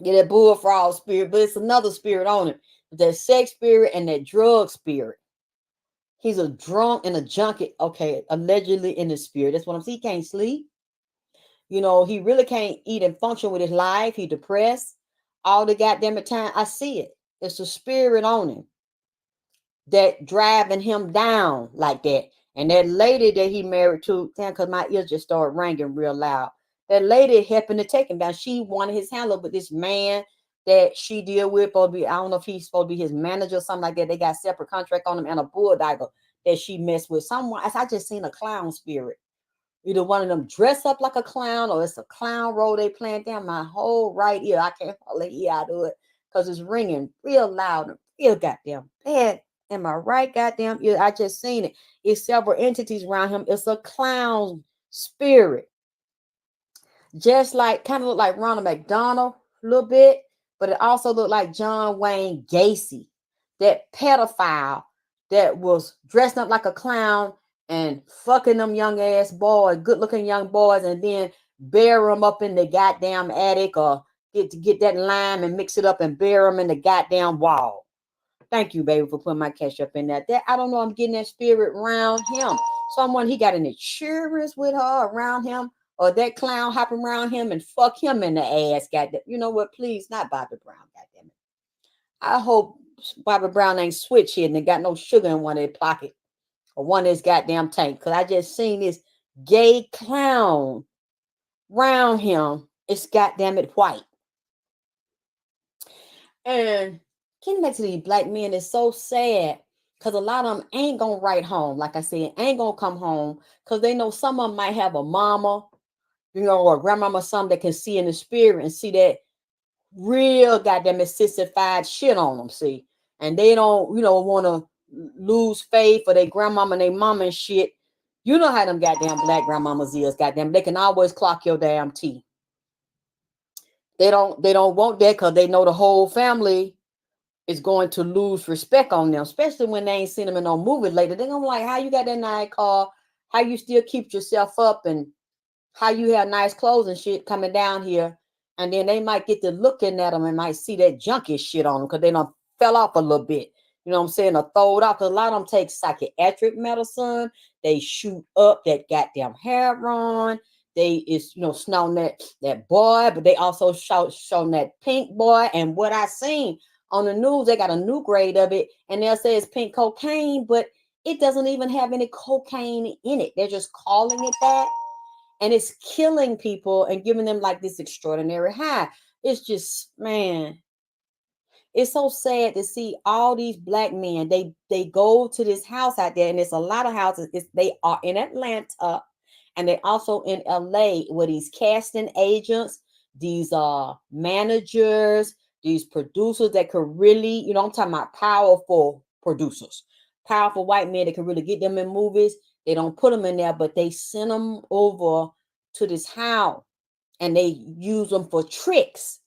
Get that bullfrog spirit, but it's another spirit on him. That sex spirit and that drug spirit. He's a drunk and a junkie. Okay, allegedly in the spirit. That's what I'm saying. He can't sleep. You know, he really can't eat and function with his life. He depressed all the goddamn time. I see it. It's a spirit on him that driving him down like that. And that lady that he married to, damn, because my ears just started ringing real loud. That lady helping to take him down. She wanted his handler, but this man that she deal with, supposed to be, I don't know if he's supposed to be his manager or something like that. They got separate contract on him and a bulldogger that she messed with. Someone, I just seen a clown spirit. Either one of them dress up like a clown or it's a clown role they playing down my whole right ear. I can't hardly hear out of it because it's ringing real loud and real goddamn bad. Am I right? Goddamn ear. I just seen it. It's several entities around him. It's a clown spirit. Just like kind of look like Ronald McDonald a little bit, but it also looked like John Wayne Gacy, that pedophile that was dressed up like a clown and fucking them young ass boys, good looking young boys, and then bury them up in the goddamn attic or get that lime and mix it up and bury them in the goddamn wall. Thank you, baby, for putting my cash up in that. That I don't know. I'm getting that spirit around him. Someone he got an insurance with her around him, or that clown hopping around him and fuck him in the ass. Goddamn. You know what? Please, not Bobby Brown. Goddamn it. I hope Bobby Brown ain't switch here and they got no sugar in one of their pocket or one of his goddamn tank. Cause I just seen this gay clown round him. It's goddamn it white. And getting back to these black men is so sad because a lot of them ain't gonna write home. Like I said, ain't gonna come home because they know some of them might have a mama, you know, or a grandmama, some that can see in the spirit and see that real goddamn sissified shit on them. See, and they don't, you know, want to lose faith for their grandmama and their mama and shit. You know how them goddamn black grandmamas is, goddamn. They can always clock your damn tea. They don't want that because they know the whole family is going to lose respect on them, especially when they ain't seen them in no movie later. They're gonna be like, how you got that nice car, how you still keep yourself up, and how you have nice clothes and shit coming down here. And then they might get to looking at them and might see that junky shit on them because they done fell off a little bit. You know what I'm saying? Or throw it off. Because a lot of them take psychiatric medicine. They shoot up that goddamn heroin. They is, you know, snorting that boy, but they also showing that pink boy. And what I seen on the news, they got a new grade of it, and they'll say it's pink cocaine, but it doesn't even have any cocaine in it. They're just calling it that, and it's killing people and giving them like this extraordinary high. It's just, man, it's so sad to see all these black men. They go to this house out there, and it's a lot of houses. They are in Atlanta, and they also in LA where these casting agents, these managers, these producers that could really, you know, I'm talking about powerful producers, powerful white men that can really get them in movies. They don't put them in there, but they send them over to this house and they use them for tricks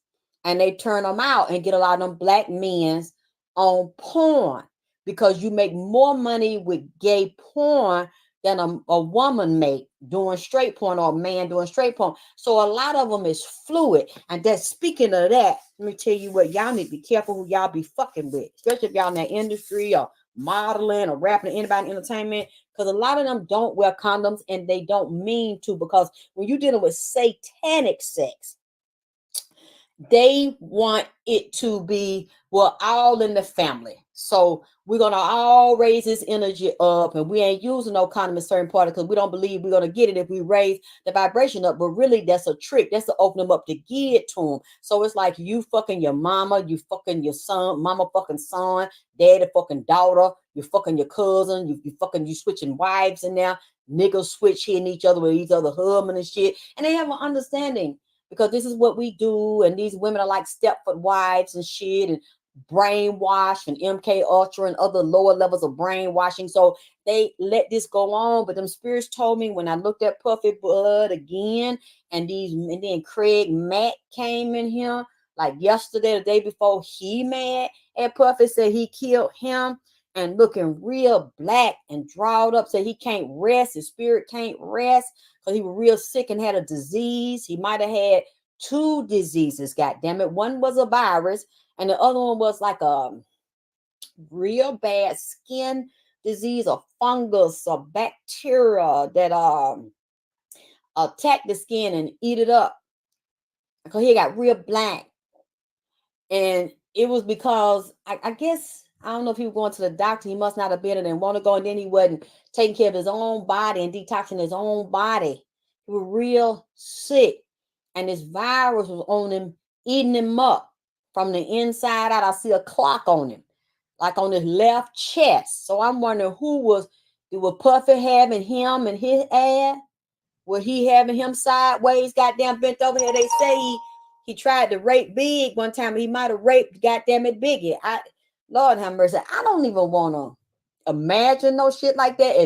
and they turn them out and get a lot of them black men on porn because you make more money with gay porn than a woman make doing straight porn or a man doing straight porn. So a lot of them is fluid. And that's speaking of that, let me tell you what, y'all need to be careful who y'all be fucking with, especially if y'all in that industry or modeling or rapping or anybody in entertainment, because a lot of them don't wear condoms and they don't mean to, because when you're dealing with satanic sex, they want it to be, well, all in the family. So we're gonna all raise this energy up, and we ain't using no condom in certain part because we don't believe we're gonna get it if we raise the vibration up. But really, that's a trick. That's to open them up to give it to them. So it's like you fucking your mama, you fucking your son, mama fucking son, daddy fucking daughter, you fucking your cousin, you switching wives in there. Niggas switch hitting each other with each other husband and shit, and they have an understanding because this is what we do, and these women are like Stepford wives and shit, and brainwashed, and MK Ultra and other lower levels of brainwashing. So they let this go on. But them spirits told me when I looked at Puffy Blood again, and then Craig Mack came in here like yesterday, the day before, he mad at Puffy, said he killed him. And looking real black and drawed up, said he can't rest, his spirit can't rest because he was real sick and had a disease. He might have had two diseases, God damn it. One was a virus, and the other one was like a real bad skin disease, or fungus, or bacteria that attack the skin and eat it up. Because he got real black. And it was because I guess I don't know if he was going to the doctor. He must not have been and want to go, and then he wasn't taking care of his own body and detoxing his own body. He was real sick, and this virus was on him, eating him up from the inside out. I see a clock on him, like on his left chest. So I'm wondering who was Puffy having him and his ass? Was he having him sideways, goddamn bent over here? They say he tried to rape Big one time. He might have raped goddamn it Biggie. Lord have mercy. I don't even want to imagine no shit like that.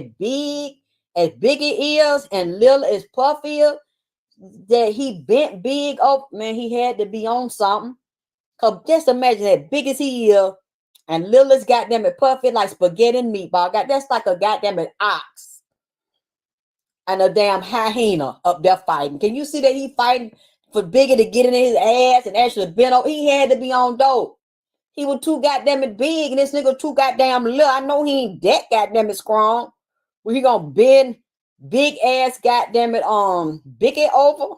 As Biggie is and Lil as Puff is, that he bent Big up, man, he had to be on something. Cause just imagine that big as he is, and Lil is goddamn it Puffy like spaghetti and meatball. That's like a goddamn it ox and a damn hyena up there fighting. Can you see that he fighting for Biggie to get in his ass and actually bent over? He had to be on dope. He was too goddamn it big, and this nigga too goddamn little. I know he ain't that goddamn it strong. Well, he gonna bend big ass goddamn it Biggie over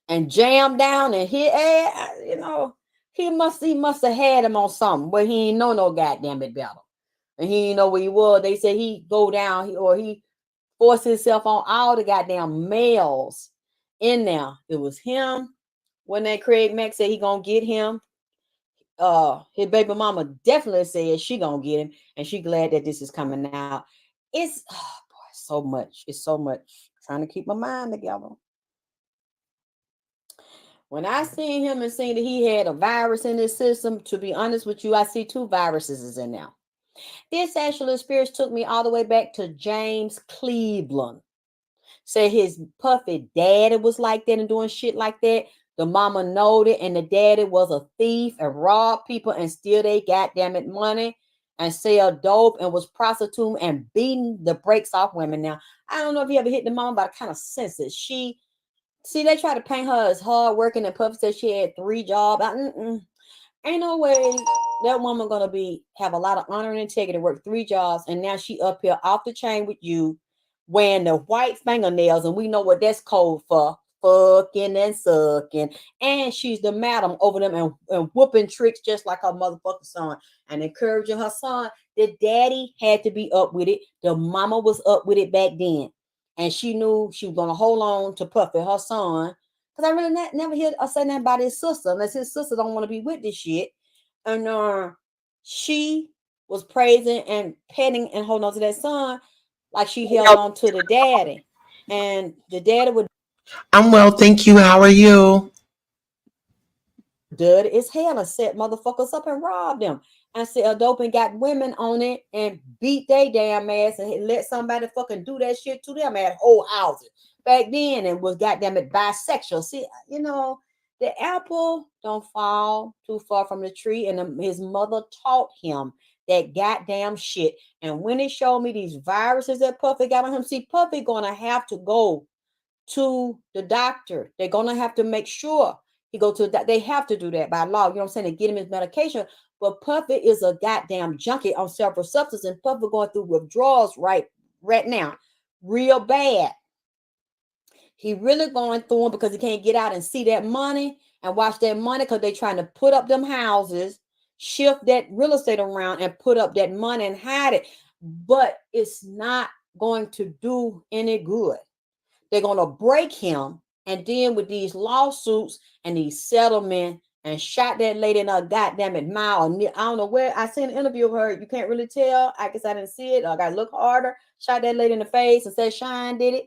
and jam down and hit ass. You know, he must have had him on something, but he ain't know no goddamn it better, and he ain't know where he was. They said he go down or he forced himself on all the goddamn males in there. It was him. When that Craig Mack said he gonna get him, his baby mama definitely said she gonna get him, and she glad that this is coming out. It's boy, so much. It's so much. Trying to keep my mind together. When I seen him and seen that he had a virus in his system, to be honest with you, I see two viruses in there. This actual experience took me all the way back to James Cleveland. Said his Puffy daddy was like that and doing shit like that. The mama knowed it, and the daddy was a thief and robbed people and steal they goddamn it money and sell dope and was prostituting and beating the brakes off women. Now, I don't know if you ever hit the mama, but I kind of sense it. They try to paint her as hard working, and Puffy said she had 3 jobs. Ain't no way that woman gonna have a lot of honor and integrity, work 3 jobs, and now she up here off the chain with you, wearing the white fingernails, and we know what that's code for. Fucking and sucking. And she's the madam over them and whooping tricks just like her motherfucking son. And encouraging her son. The daddy had to be up with it. The mama was up with it back then. And she knew she was going to hold on to Puffy, her son. Because I really never hear her say nothing about his sister, unless his sister don't want to be with this shit. And she was praising and petting and holding on to that son like she held on to the daddy. And the daddy would. I'm well, thank you. How are you? Dirty as hell and set motherfuckers up and robbed them. And sell dope and got women on it and beat they damn ass and let somebody fucking do that shit to them at whole houses back then, and was goddamn it bisexual. See, you know, the apple don't fall too far from the tree, and his mother taught him that goddamn shit. And when he showed me these viruses that Puffy got on him, see, Puffy gonna have to go to the doctor. They're gonna have to make sure he go to they have to do that by law. You know what I'm saying? To get him his medication. But Puffy is a goddamn junkie on several substances, and Puffy going through withdrawals right now, real bad. He really going through them because he can't get out and see that money and watch that money, because they trying to put up them houses, shift that real estate around and put up that money and hide it. But it's not going to do any good. They're going to break him, and then with these lawsuits and these settlements, and shot that lady in a goddamn it mile. I don't know where. I seen an interview of her. You can't really tell. I guess I didn't see it. I got to look harder. Shot that lady in the face and said Shine did it.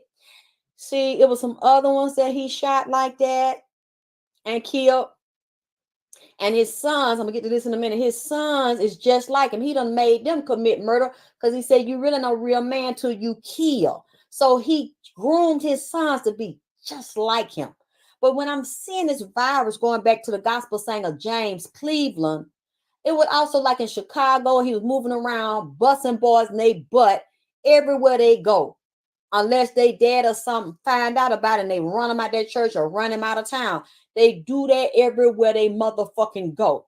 See, it was some other ones that he shot like that and killed. And his sons, I'm going to get to this in a minute. His sons is just like him. He done made them commit murder because he said you really no real man till you kill. So he groomed his sons to be just like him. But when I'm seeing this virus going back to the gospel singer James Cleveland, it would also, like in Chicago, he was moving around, busting boys in their butt everywhere they go. unless they dad or something find out about it and they run them out that church or run them out of town. They do that everywhere they motherfucking go,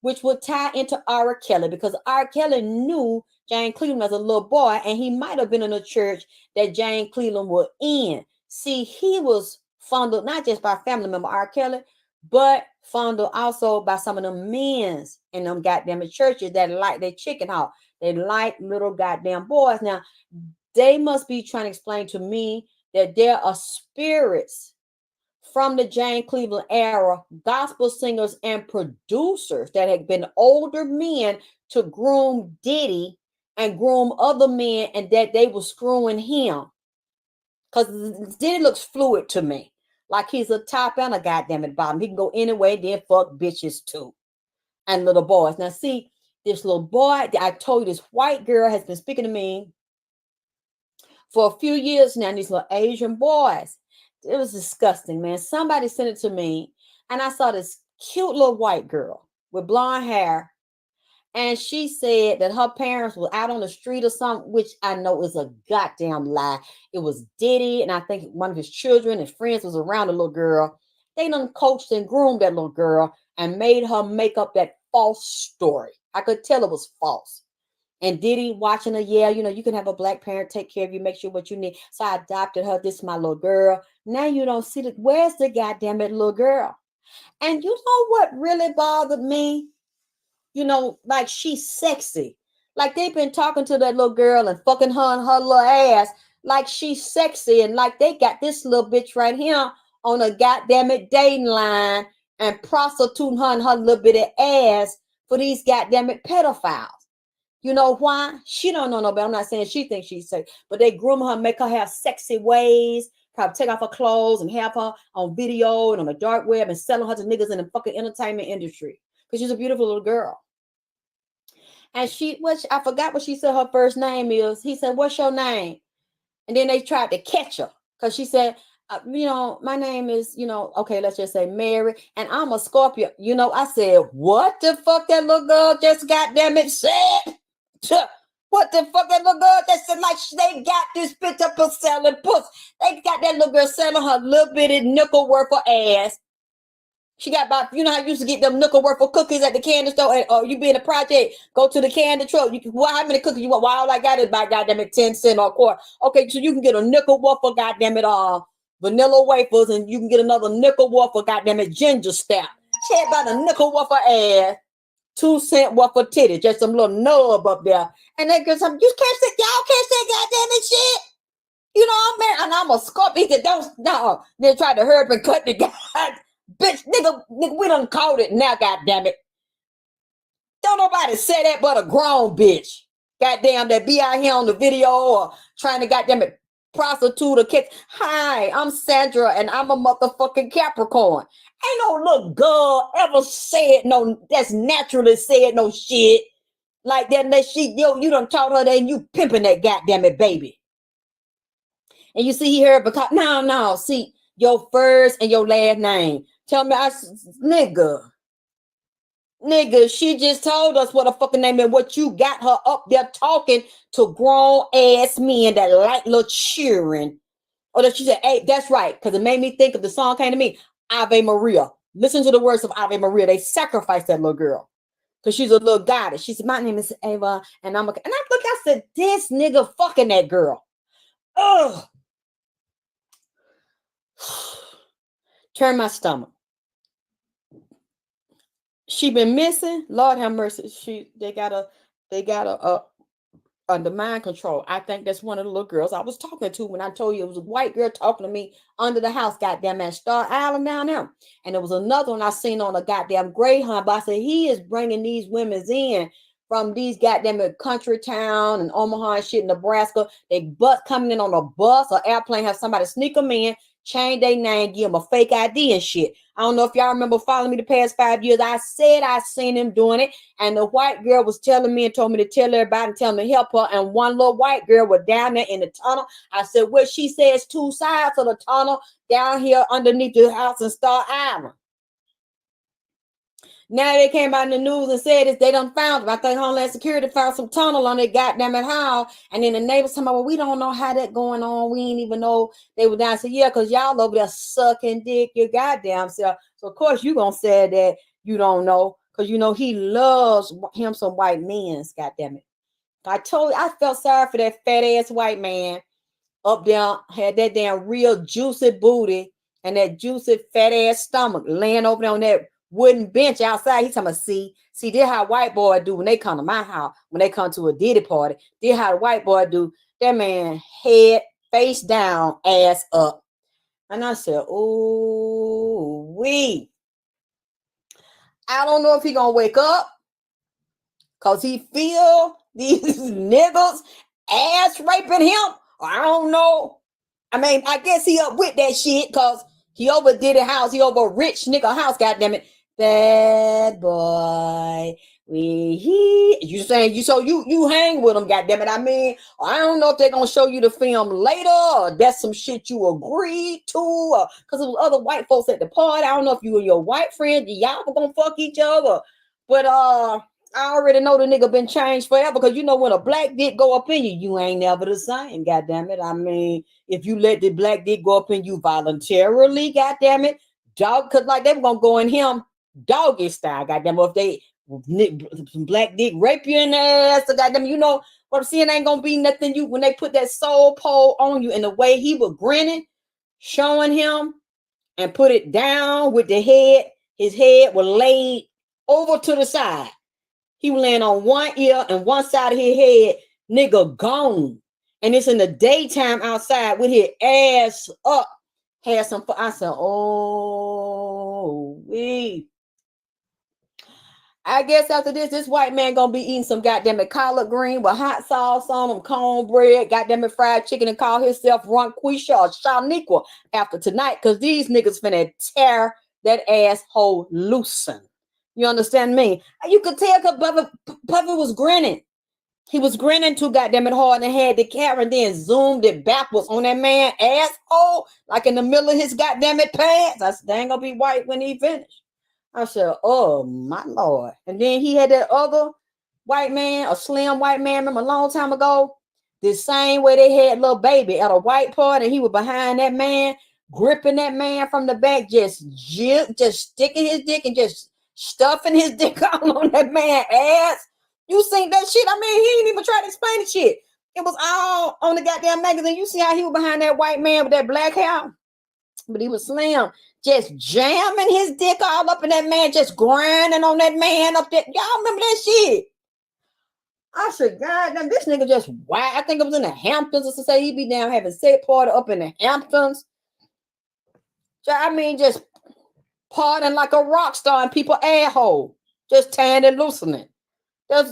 which would tie into R. Kelly, because R. Kelly knew Jane Cleveland as a little boy, and he might have been in a church that Jane Cleveland was in. See, he was fondled not just by family member R. Kelly, but fondled also by some of them men's in them goddamn churches that like their chicken hawk. They like little goddamn boys. Now, they must be trying to explain to me that there are spirits from the Jane Cleveland era, gospel singers and producers that had been older men to groom Diddy and groom other men, and that they were screwing him. Because Diddy looks fluid to me. Like he's a top and a goddamn it bottom. He can go anyway, then fuck bitches too. And little boys. Now, see, this little boy, I told you, this white girl has been speaking to me for a few years now, these little Asian boys. It was disgusting, man. Somebody sent it to me, and I saw this cute little white girl with blonde hair, and she said that her parents were out on the street or something, which I know is a goddamn lie. It was Diddy, and I think one of his children and friends was around the little girl. They done coached and groomed that little girl and made her make up that false story. I could tell it was false. And Diddy watching her, yeah, you can have a black parent take care of you, make sure what you need. So I adopted her. This is my little girl. Now you don't see that. Where's the goddamn it little girl? And you know what really bothered me? Like she's sexy. Like they've been talking to that little girl and fucking her and her little ass like she's sexy. And like they got this little bitch right here on a goddamn it dating line and prostituting her and her little bitty ass for these goddamn it pedophiles. You know why? She don't know nobody. I'm not saying she thinks she's safe, but they groom her, make her have sexy ways, probably take off her clothes and have her on video and on the dark web and selling her to niggas in the fucking entertainment industry. Because she's a beautiful little girl. And I forgot what she said her first name is. He said, "What's your name?" And then they tried to catch her because she said, my name is, okay, let's just say Mary, and I'm a Scorpio. I said, what the fuck that little girl just goddamn it said? What the fuck that little girl that said, like they got this bitch up for selling puss. They got that little girl selling her little bitty nickel worth of ass. She got about, how you used to get them nickel worth of cookies at the candy store, or you be in a project, go to the candy truck. How many cookies you want? Well, all I got is about goddamn it 10 cents or a quarter. Okay, so you can get a nickel worth of goddamn it vanilla wafers, and you can get another nickel worth of goddamn it ginger snap. She had about a nickel worth of ass. 2 cent worth of titty, just some little nub up there. And they get some, y'all can't say goddamn it shit. Man, and I'm a Scorpio that they tried to hurry up and cut the guy. Bitch, nigga, we done caught it now, goddamn it. Don't nobody say that but a grown bitch. Goddamn, that be out here on the video or trying to goddamn it prostitute or catch. Hi, I'm Sandra and I'm a motherfucking Capricorn. Ain't no little girl ever said that's naturally said no shit like that. Unless you done taught her that and you pimping that goddamn it baby. And you see he heard because no, see your first and your last name. Tell me, nigga, she just told us what a fucking name and what you got her up there talking to grown ass men that like little cheering. Or that she said, hey, that's right, because it made me think of the song came to me, Ave Maria. Listen to the words of Ave Maria. They sacrificed that little girl because she's a little goddess. She said, my name is Ava, and I said, this nigga fucking that girl. Ugh. Turn my stomach. She been missing. Lord have mercy. They got her under mind control. I think that's one of the little girls I was talking to when I told you it was a white girl talking to me under the house, goddamn at Star Island down there. And there was another one I seen on a goddamn Greyhound. But I said he is bringing these women in from these goddamn country town and Omaha and shit, Nebraska. They coming in on a bus or airplane, have somebody sneak them in, change their name, give them a fake ID and shit. I don't know if y'all remember following me the past 5 years. I said I seen him doing it. And the white girl was telling me and told me to tell everybody and tell me to help her. And one little white girl was down there in the tunnel. I said, well, she says 2 sides of the tunnel down here underneath the house in Star Island. Now they came out in the news and said that they done found them. I think Homeland Security found some tunnel on their goddamn house. And then the neighbors told me, well, we don't know how that going on. We ain't even know they were down. I said, yeah, because y'all over there sucking dick your goddamn self. So, of course, you going to say that you don't know. Because, you know, he loves him some white men, goddamn it. I felt sorry for that fat ass white man up there, had that damn real juicy booty and that juicy fat ass stomach laying over there on that wooden bench outside. He's talking about, see, this how white boy do when they come to my house, when they come to a Diddy party. This how the white boy do. That man head face down, ass up. And I said, oh, I don't know if he gonna wake up because he feel these niggas ass raping him. I don't know. I mean, I guess he up with that shit because he overdid a house. He over a rich nigga house, goddammit. Bad boy. You hang with him, goddammit. I mean, I don't know if they're gonna show you the film later or that's some shit you agreed to, because it was other white folks at the party. I don't know if you and your white friend, y'all were gonna fuck each other. But I already know the nigga been changed forever, because you know when a black dick go up in you, you ain't never the same, goddammit. I mean, if you let the black dick go up in you voluntarily, goddammit, dog, because like they were gonna go in him doggy style, goddammit. If they some black dick rape you in the ass, so goddamn, you know what I'm saying, ain't gonna be nothing. You when they put that soul pole on you, and the way he was grinning, showing him, and put it down with the head, his head was laid over to the side. He was laying on one ear and one side of his head, nigga gone. And it's in the daytime outside with his ass up. Had some, I said, oh, I guess after this white man gonna be eating some goddamn collard green with hot sauce on them, cornbread, goddamn fried chicken, and call himself Ronquisha or Shaniqua after tonight, because these niggas finna tear that asshole loosen. You understand me? You could tell because Puffy was grinning. He was grinning too goddamn it hard and had the camera and then zoomed it backwards on that man asshole, like in the middle of his goddamn it pants. I said, they ain't gonna be white when he finished. I said, oh my Lord. And then he had that other white man, a slim white man, remember a long time ago, the same way they had little baby at a white party, and he was behind that man, gripping that man from the back, just sticking his dick and just stuffing his dick all on that man's ass. You seen that shit? I mean, he didn't even try to explain the shit. It was all on the goddamn magazine. You see how he was behind that white man with that black hair? But he was slim, just jamming his dick all up in that man, just grinding on that man up there. Y'all remember that shit? I said, God damn, this nigga just whack. I think it was in the Hamptons, or to say he be down having set party up in the Hamptons. I mean, just partying like a rock star in people's a-hole, just tearing and loosening. I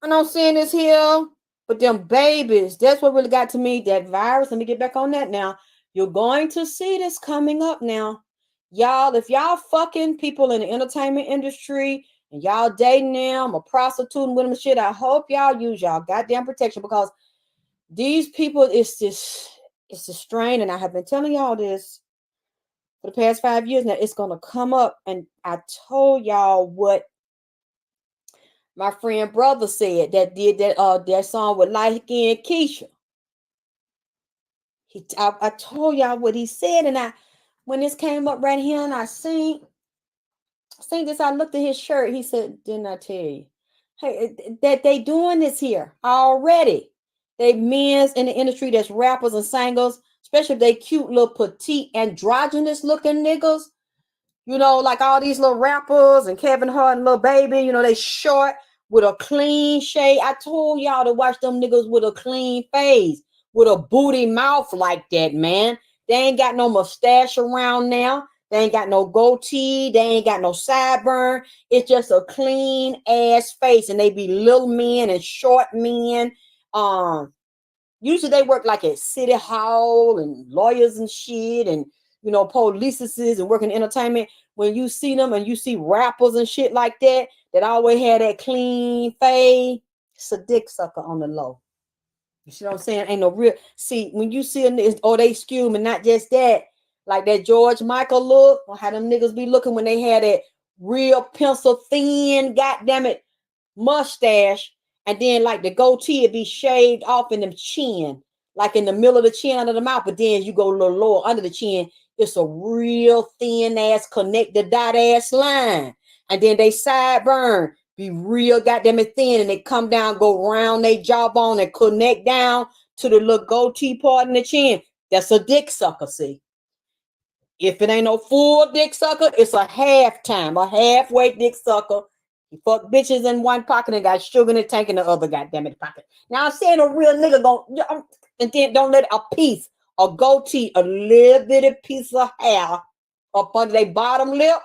don't see this here, but them babies, that's what really got to me, that virus. Let me get back on that now. You're going to see this coming up now. Y'all, if y'all fucking people in the entertainment industry and y'all dating them or prostituting with them and shit, I hope y'all use y'all goddamn protection, because these people, it's a strain. And I have been telling y'all this for the past 5 years now. It's going to come up. And I told y'all what my friend brother said that did that song with Light Skin Keisha. I told y'all what he said, and when this came up right here, and I seen this, I looked at his shirt. He said, "Didn't I tell you? Hey, that they doing this here already? They men's in the industry that's rappers and singers, especially if they cute little petite androgynous looking niggas. You know, like all these little rappers and Kevin Hart and Lil Baby. You know, they short with a clean shave. I told y'all to watch them niggas with a clean face, with a booty mouth like that, man. They ain't got no mustache around now. They ain't got no goatee. They ain't got no sideburn. It's just a clean ass face. And they be little men and short men. Usually they work like at City Hall and lawyers and shit, and you know, polices and working in entertainment. When you see them and you see rappers and shit like that always had that clean face, it's a dick sucker on the low. You see what I'm saying? Ain't no real. See, when you see them, or they skew, and not just that, like that George Michael look, or how them niggas be looking when they had that real pencil thin, goddamn it, mustache, and then like the goatee would be shaved off in the chin, like in the middle of the chin under the mouth, but then you go a little lower under the chin, it's a real thin ass connected dot ass line. And then they sideburn be real goddamn it thin, and they come down, go around they jawbone and connect down to the little goatee part in the chin. That's a dick sucker, see. If it ain't no full dick sucker, it's a halftime, a halfway dick sucker. You fuck bitches in one pocket and got sugar in the tank in the other goddamn it pocket. Now I'm saying a real nigga gon' and then don't let a piece, a goatee, a little bitty piece of hair up under their bottom lip,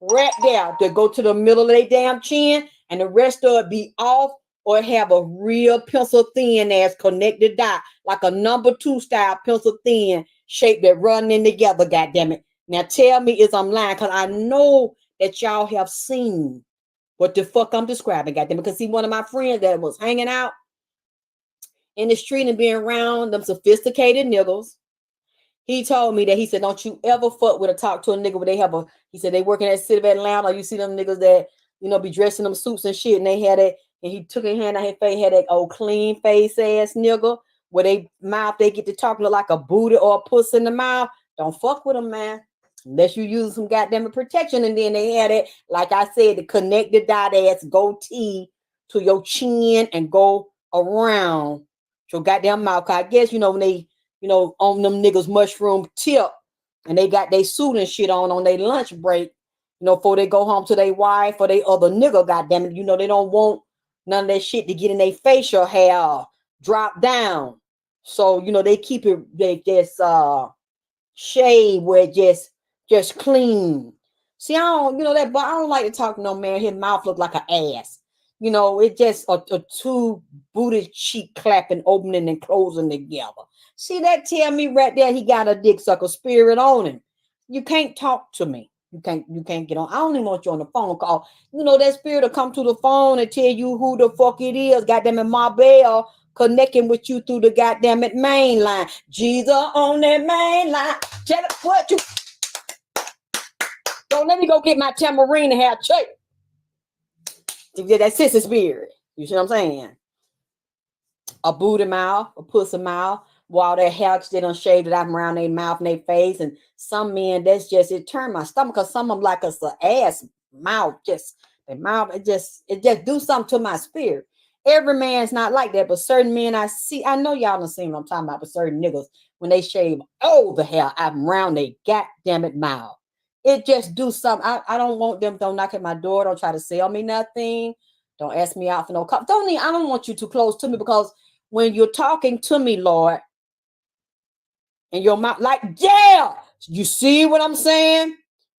right there, to go to the middle of their damn chin, and the rest of it be off, or have a real pencil thin ass connected dot, like a number 2 style pencil thin shape that running together, goddamn it. Now tell me is I'm lying, because I know that y'all have seen what the fuck I'm describing, goddamn it. Because see, one of my friends that was hanging out in the street and being around them sophisticated niggas, he told me that, he said, don't you ever fuck with or talk to a nigga where they have a, he said, they working at the city of Atlanta. You see them niggas that, you know, be dressing them suits and shit, and they had it, and he took his hand out his face, had that old clean face ass nigga where they mouth, they get to talk look like a booty or a puss in the mouth. Don't fuck with them, man. Unless you use some goddamn protection. And then they had it, like I said, the connected dot ass goatee to your chin and go around your goddamn mouth. I guess, you know, when they, you know, on them niggas mushroom tip and they got their suit and shit on their lunch break, you know, before they go home to their wife or they other nigga, goddamn it, you know, they don't want none of that shit to get in their facial hair, drop down. So, you know, they keep it, they just shade where just clean. See, I don't, you know, that, but I don't like to talk to no man. His mouth look like an ass. You know, it just a two booty cheek clapping, opening and closing together. See, that tell me right there he got a dick sucker spirit on him. You can't talk to me. You can't get on. I don't even want you on the phone call. You know, that spirit will come to the phone and tell you who the fuck it is. Goddamn it, my bell connecting with you through the goddamn it main line. Jesus on that main line. Tell it what you. Don't let me go get my tambourine and have church. To get that sister spirit. You see what I'm saying? A booty mouth, a pussy mouth, while their hair they done shaved it out around their mouth and their face. And some men, that's just, it turned my stomach, because some of them like us an ass mouth, just their mouth, it just do something to my spirit. Every man's not like that, but certain men I see, I know y'all done seen what I'm talking about, but certain niggas, when they shave all the hair out around their goddamn it mouth, it just do something. I don't want them, don't knock at my door, don't try to sell me nothing, don't ask me out for no cup. I don't want you too close to me, because when you're talking to me, Lord, and your mouth, like, yeah, you see what I'm saying?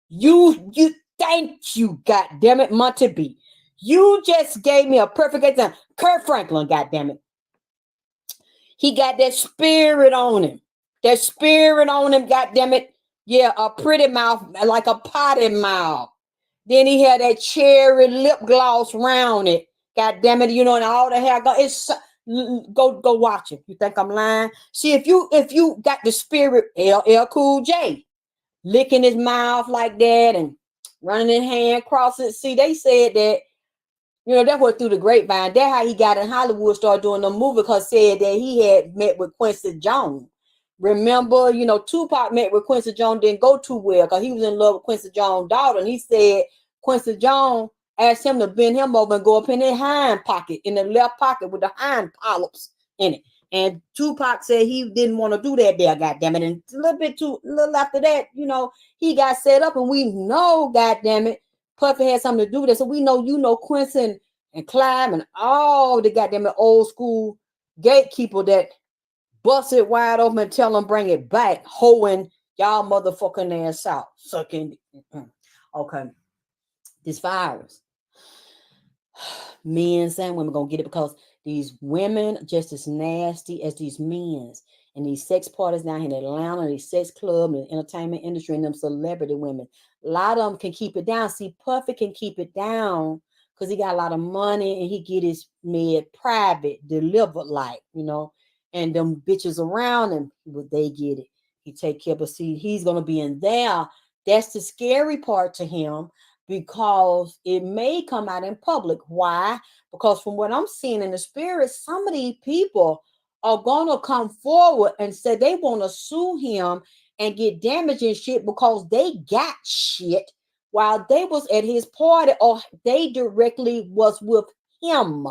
You thank you, goddamn it, Monty B. You just gave me a perfect example. Kurt Franklin, goddamn it. He got that spirit on him. That spirit on him, goddamn it. Yeah, a pretty mouth, like a potty mouth. Then he had that cherry lip gloss round it. Goddamn it, you know, and all the hair. Go watch it. You think I'm lying? See, if you got the spirit, LL Cool J, licking his mouth like that and running his hand across it. See, they said that, you know, that was through the grapevine. That's how he got in Hollywood, started doing the movie, because said that he had met with Quincy Jones. Remember, you know, Tupac met with Quincy Jones, didn't go too well because he was in love with Quincy Jones' daughter. And he said Quincy Jones asked him to bend him over and go up in his hind pocket, in the left pocket with the hind polyps in it. And Tupac said he didn't want to do that there, goddamn it. And a little after that, you know, he got set up, and we know, goddamn it, Puffy had something to do with it. So we know, you know, Quincy and Clive and all the goddamn old school gatekeeper that bust it wide open and tell them bring it back, hoeing y'all motherfucking ass out, sucking. Okay, this virus, men and women gonna get it, because these women just as nasty as these men, and these sex parties down here in Atlanta, these sex clubs and the entertainment industry, and them celebrity women. A lot of them can keep it down. See, Puffy can keep it down because he got a lot of money and he get his med private delivered, like, you know. And them bitches around him, they get it. he take care. But see, he's gonna be in there. That's the scary part to him because it may come out in public. Why? Because from what I'm seeing in the spirit, some of these people are gonna come forward and say they want to sue him and get damage and shit because they got shit while they was at his party or they directly was with him.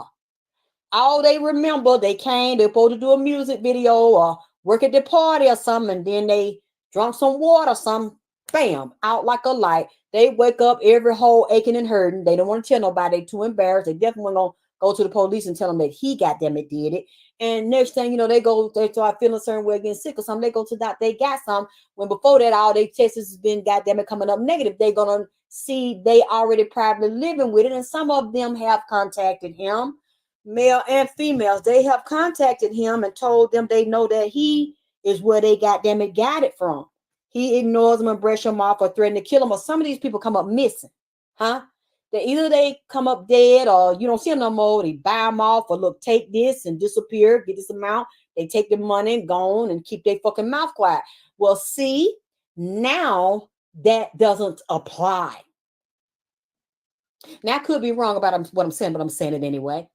All they remember, they came, they supposed to do a music video or work at the party or something, and then they drunk some water, some bam, out like a light. They wake up every whole aching and hurting. They don't want to tell nobody, they too embarrassed. They definitely gonna go to the police and tell them that he got them it did it. And next thing you know, they start feeling a certain way, getting sick or something. They go to that, they got some. When before that, all they tests has been goddamn it coming up negative. They gonna see they already privately living with it, and some of them have contacted him, male and females. They have contacted him and told them they know that he is where they got it from. He ignores them and brush them off or threaten to kill them. Or some of these people come up missing, huh? They come up dead or you don't see them no more. They buy them off or look, take this and disappear, get this amount. They take the money and go on and keep their fucking mouth quiet. Well, see, now that doesn't apply. Now I could be wrong about what I'm saying, but I'm saying it anyway.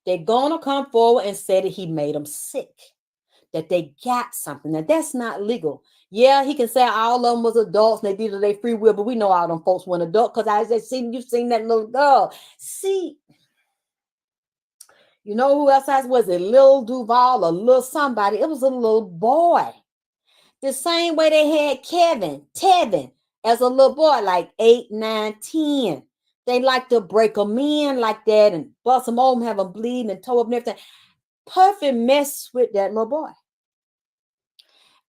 They're gonna come forward and say that he made them sick, that they got something. Now that's not legal. Yeah, he can say all of them was adults and they did it their free will, but we know all them folks weren't adult because I just seen you've seen that little girl. See, you know who else was it? Lil Duval or Lil somebody. It was a little boy. The same way they had Tevin, as a little boy, like 8, 9, 10. They like to break them in like that and bust them open, have them bleeding and toe up and everything. Perfect mess with that little boy.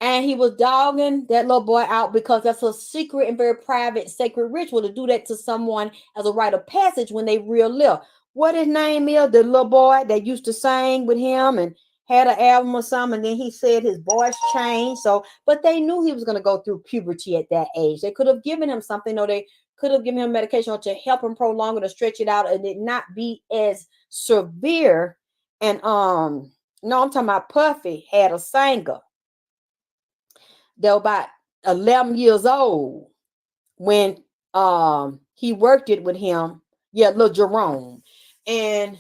And he was dogging that little boy out because that's a secret and very private, sacred ritual to do that to someone as a rite of passage when they real live. What his name is, the little boy that used to sing with him and had an album or something, and then he said his voice changed. So, but they knew he was going to go through puberty at that age. They could have given him something, or they could have given him medication to help him prolong it or stretch it out, and it not be as severe. And no, I'm talking about Puffy had a singer. They were about 11 years old when he worked it with him. Yeah, little Jerome. And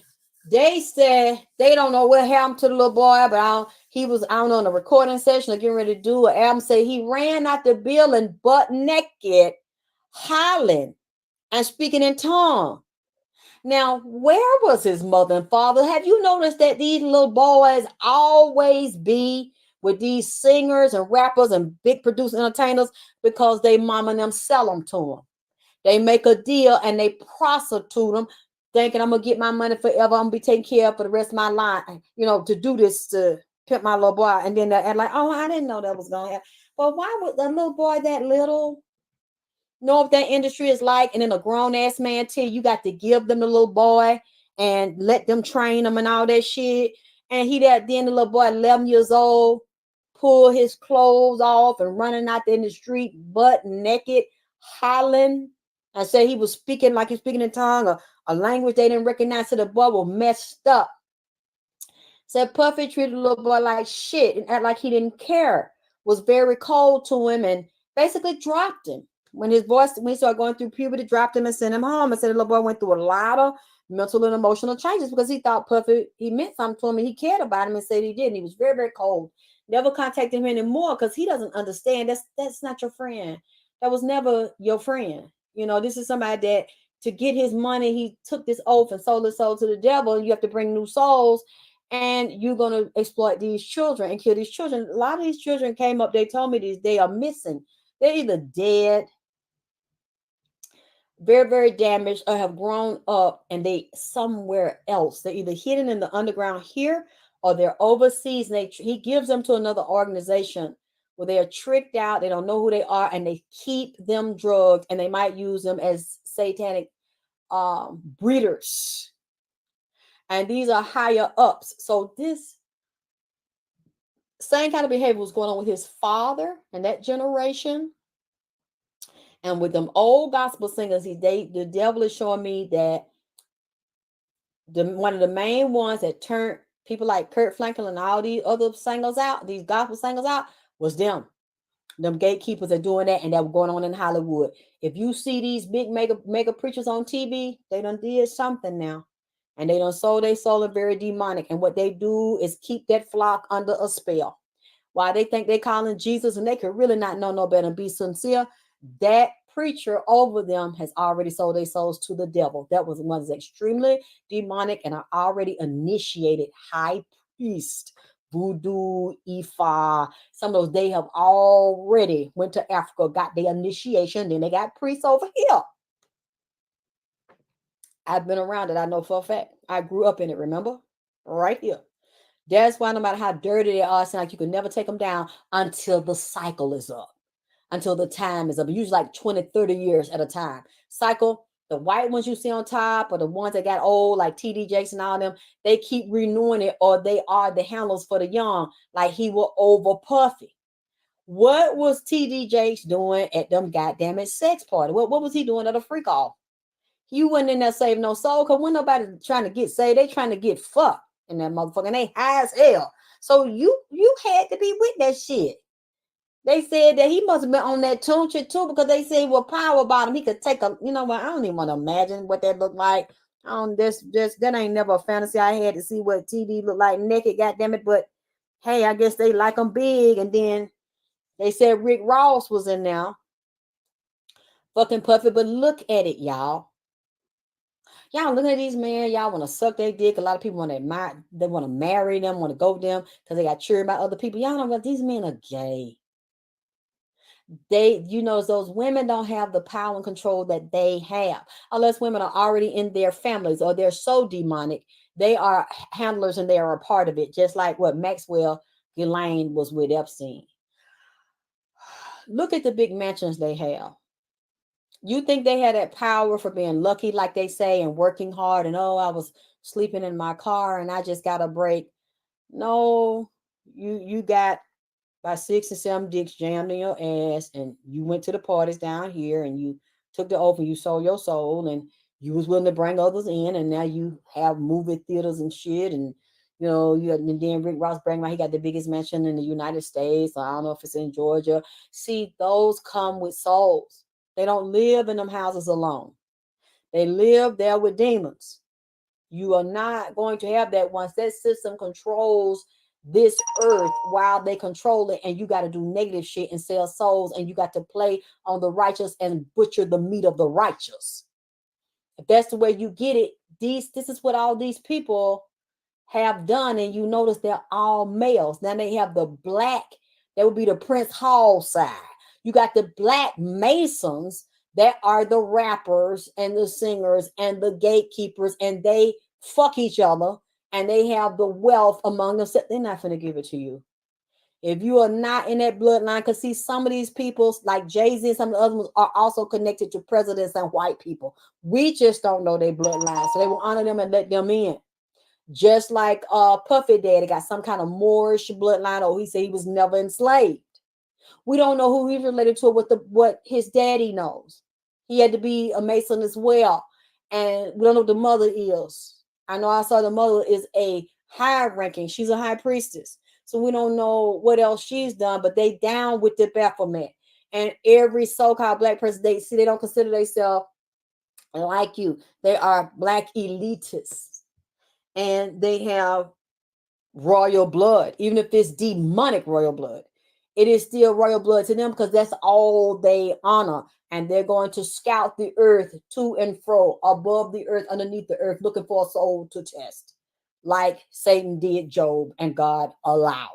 they said they don't know what happened to the little boy, but he was out on a recording session or getting ready to do an album. Say he ran out the building butt naked, hollering and speaking in tongues. Now, where was his mother and father? Have you noticed that these little boys always be with these singers and rappers and big producer entertainers because they mama and them sell them to them? They make a deal and they prostitute them, thinking I'm gonna get my money forever. I'm gonna be taken care of for the rest of my life. You know, to do this to pimp my little boy, and then they're like, "Oh, I didn't know that was gonna happen." But why would the little boy that little know what that industry is like? And then a grown ass man tell you got to give them the little boy and let them train them and all that shit. And then the little boy, 11 years old, pull his clothes off and running out there in the street butt naked, hollering. I said he was speaking like he's speaking in tongue, or a language they didn't recognize. So the boy was messed up. Said Puffy treated the little boy like shit and act like he didn't care. Was very cold to him and basically dropped him. When he started going through puberty, dropped him and sent him home. And said the little boy went through a lot of mental and emotional changes because he thought Puffy, he meant something to him and he cared about him and said he did. And he was very, very cold. Never contacted him anymore because he doesn't understand that's not your friend. That was never your friend. You know, this is somebody that to get his money, he took this oath and sold his soul to the devil. And you have to bring new souls. And you're going to exploit these children and kill these children. A lot of these children came up, they told me they are missing. They're either dead, very, very damaged, or have grown up and they somewhere else. They're either hidden in the underground here or they're overseas. And he gives them to another organization where they are tricked out. They don't know who they are and they keep them drugged and they might use them as satanic breeders. And these are higher ups. So this same kind of behavior was going on with his father and that generation. And with them old gospel singers, the devil is showing me that one of the main ones that turned people like Kurt Franklin and all these other singers out, these gospel singers out, was them. Them gatekeepers are doing that, and that was going on in Hollywood. If you see these big mega preachers on TV, they done did something now. And they done sold their soul and very demonic. And what they do is keep that flock under a spell. Why they think they calling Jesus and they could really not know no better and be sincere. That preacher over them has already sold their souls to the devil. That was one is extremely demonic and an already initiated high priest, voodoo, Ifa. Some of those they have already went to Africa, got their initiation, then they got priests over here. I've been around it. I know for a fact. I grew up in it, remember? Right here. That's why no matter how dirty they are, it's like you can never take them down until the cycle is up, until the time is up. Usually like 20, 30 years at a time. Cycle, the white ones you see on top or the ones that got old, like TD Jakes and all them, they keep renewing it or they are the handlers for the young, like he will over Puffy. What was TD Jakes doing at them goddamn it sex party? What was he doing at a freak off? You wasn't in there save no soul because when nobody trying to get saved, they trying to get fucked in that motherfucker. And they high as hell. So you had to be with that shit. They said that he must have been on that tune shit too because they said well power about him. He could take a, you know what? I don't even want to imagine what that looked like. I don't that ain't never a fantasy I had to see what TD looked like naked, goddamn it. But hey, I guess they like him big. And then they said Rick Ross was in there. Fucking Puffy. But look at it, y'all. Y'all looking at these men, y'all want to suck their dick. A lot of people want to admire, they want to marry them, want to go with them because they got cheered by other people. Y'all know that these men are gay. They, those women don't have the power and control that they have unless women are already in their families or they're so demonic. They are handlers and they are a part of it, just like what Maxwell Ghislaine was with Epstein. Look at the big mansions they have. You think they had that power for being lucky, like they say, and working hard and I was sleeping in my car and I just got a break. No, you got by 6 or 7 dicks jammed in your ass, and you went to the parties down here and you took the oath and you sold your soul and you was willing to bring others in, and now you have movie theaters and shit, and and then Rick Ross bragging about he got the biggest mansion in the United States. I don't know if it's in Georgia. See, those come with souls. They don't live in them houses alone. They live there with demons. You are not going to have that once that system controls this earth while they control it, and you got to do negative shit and sell souls, and you got to play on the righteous and butcher the meat of the righteous. If that's the way you get it, this is what all these people have done, and you notice they're all males. Now they have the black, that would be the Prince Hall side. You got the black Masons that are the rappers and the singers and the gatekeepers, and they fuck each other and they have the wealth among them. They're not going to give it to you. If you are not in that bloodline, because see, some of these people, like Jay-Z and some of the other ones, are also connected to presidents and white people. We just don't know their bloodline. So they will honor them and let them in. Just like Puffy Daddy got some kind of Moorish bloodline, or he said he was never enslaved. We don't know who he's related to, what his daddy knows. He had to be a Mason as well. And we don't know what the mother is. I know I saw the mother is a high ranking. She's a high priestess. So we don't know what else she's done, but they down with the Baphomet. And every so-called black person, they don't consider themselves like you. They are black elitists. And they have royal blood, even if it's demonic royal blood. It is still royal blood to them because that's all they honor. And they're going to scout the earth to and fro, above the earth, underneath the earth, looking for a soul to test, like Satan did Job and God allowed.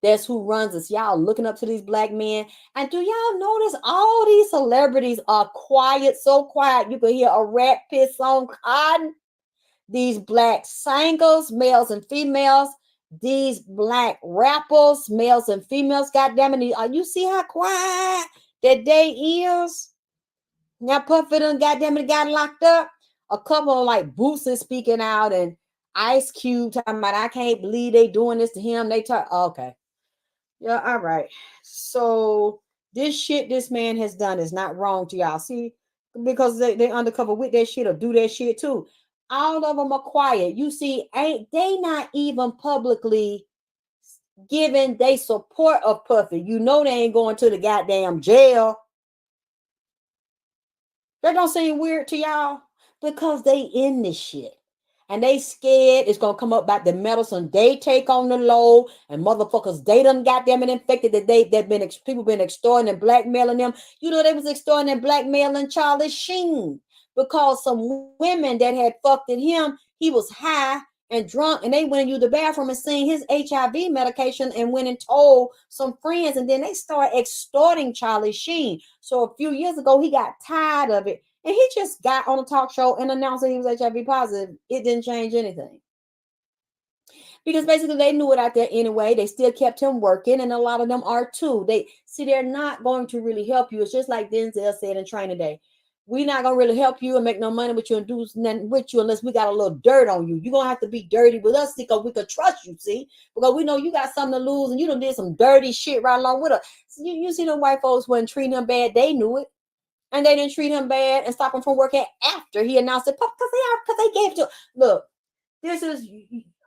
That's who runs us. Y'all looking up to these black men. And do y'all notice all these celebrities are quiet, so quiet you could hear a rat piss on cotton? These black singers, males and females, these black rappers, males and females, goddamn it, you see how quiet that day is? Now Puffy done goddamn it got locked up. A couple of like Boosie speaking out and Ice Cube talking about I can't believe they doing this to him. They talk okay. Yeah, all right. So this shit this man has done is not wrong to y'all. See, because they undercover with that shit or do that shit too. All of them are quiet. You see, ain't they not even publicly giving they support of Puffy. You know they ain't going to the goddamn jail. That don't seem weird to y'all? Because they in this shit. And they scared it's gonna come up about the medicine they take on the low, and motherfuckers they done got them and infected that people been extorting and blackmailing them. You know they was extorting and blackmailing Charlie Sheen because some women that had fucked at him, he was high and drunk, and they went and used the bathroom and seen his HIV medication and went and told some friends, and then they started extorting Charlie Sheen. So a few years ago, he got tired of it, and he just got on a talk show and announced that he was HIV positive. It didn't change anything. Because basically they knew it out there anyway. They still kept him working, and a lot of them are too. They're not going to really help you. It's just like Denzel said in Training Day. We're not gonna really help you and make no money with you and do nothing with you unless we got a little dirt on you. You're gonna have to be dirty with us because we can trust you, see? Because we know you got something to lose and you done did some dirty shit right along with us. So you see them white folks wasn't treating him bad, they knew it. And they didn't treat him bad and stop him from working after he announced it because they gave it to. Look, this is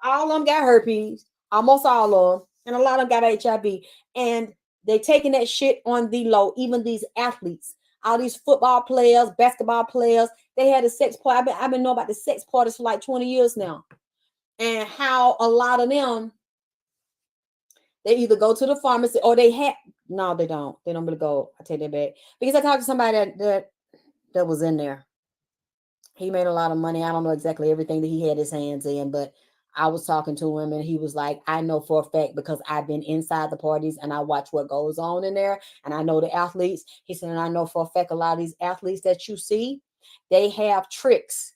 all of them got herpes, almost all of them, and a lot of them got HIV, and they taking that shit on the low. Even these athletes, all these football players, basketball players, they had a sex party. I've been knowing about the sex parties for like 20 years now, and how a lot of them they either go to the pharmacy or they have. No, they don't. They don't really go. I take that back because I talked to somebody that was in there. He made a lot of money. I don't know exactly everything that he had his hands in, but I was talking to him and he was like, I know for a fact because I've been inside the parties and I watch what goes on in there and I know the athletes. He said, and I know for a fact a lot of these athletes that you see, they have tricks.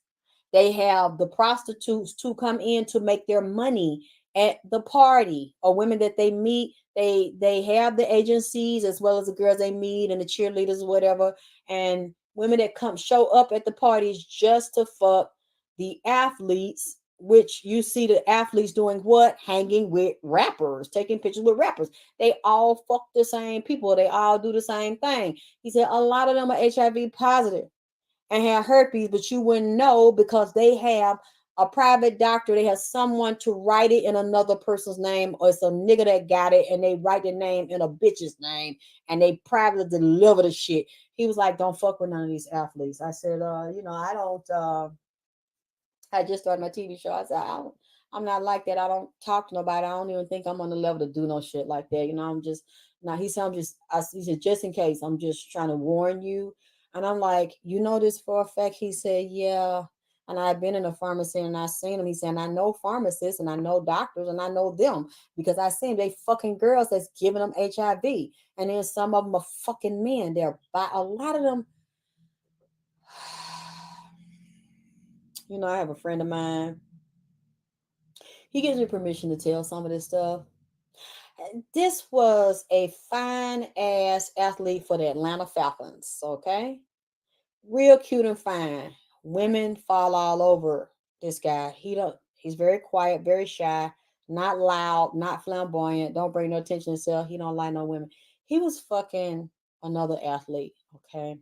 They have the prostitutes to come in to make their money at the party, or women that they meet. They have the agencies as well as the girls they meet and the cheerleaders or whatever, and women that come show up at the parties just to fuck the athletes, which you see the athletes doing what? Hanging with rappers, taking pictures with rappers. They all fuck the same people. They all do the same thing. He said a lot of them are HIV positive and have herpes, but you wouldn't know because they have a private doctor. They have someone to write it in another person's name, or it's a nigga that got it and they write the name in a bitch's name and they privately deliver the shit. He was like, don't fuck with none of these athletes. I said, I don't, I just started my TV show. I said, I'm not like that. I don't talk to nobody. I don't even think I'm on the level to do no shit like that. I'm just, now he said, he said, just in case, I'm just trying to warn you. And I'm like, you know this for a fact? He said, yeah. And I've been in a pharmacy and I seen him. He said, I know pharmacists and I know doctors and I know them because I seen they fucking girls that's giving them HIV. And then some of them are fucking men. They're by a lot of them. I have a friend of mine. He gives me permission to tell some of this stuff. This was a fine ass athlete for the Atlanta Falcons. Okay. Real cute and fine. Women fall all over this guy. He's very quiet, very shy, not loud, not flamboyant, don't bring no attention to himself. He don't like no women. He was fucking another athlete. Okay.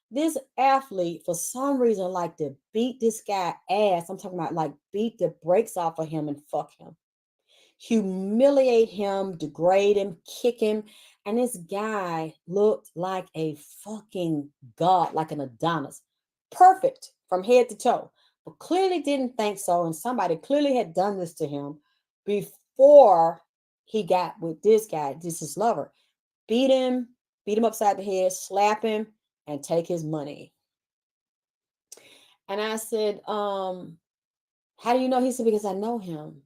This athlete, for some reason, like to beat this guy ass. I'm talking about like beat the brakes off of him and fuck him, humiliate him, degrade him, kick him. And this guy looked like a fucking god, like an Adonis. Perfect from head to toe, but clearly didn't think so. And somebody clearly had done this to him before he got with this guy, this is lover. Beat him upside the head, slap him, and take his money. And I said, how do you know? He said, because I know him.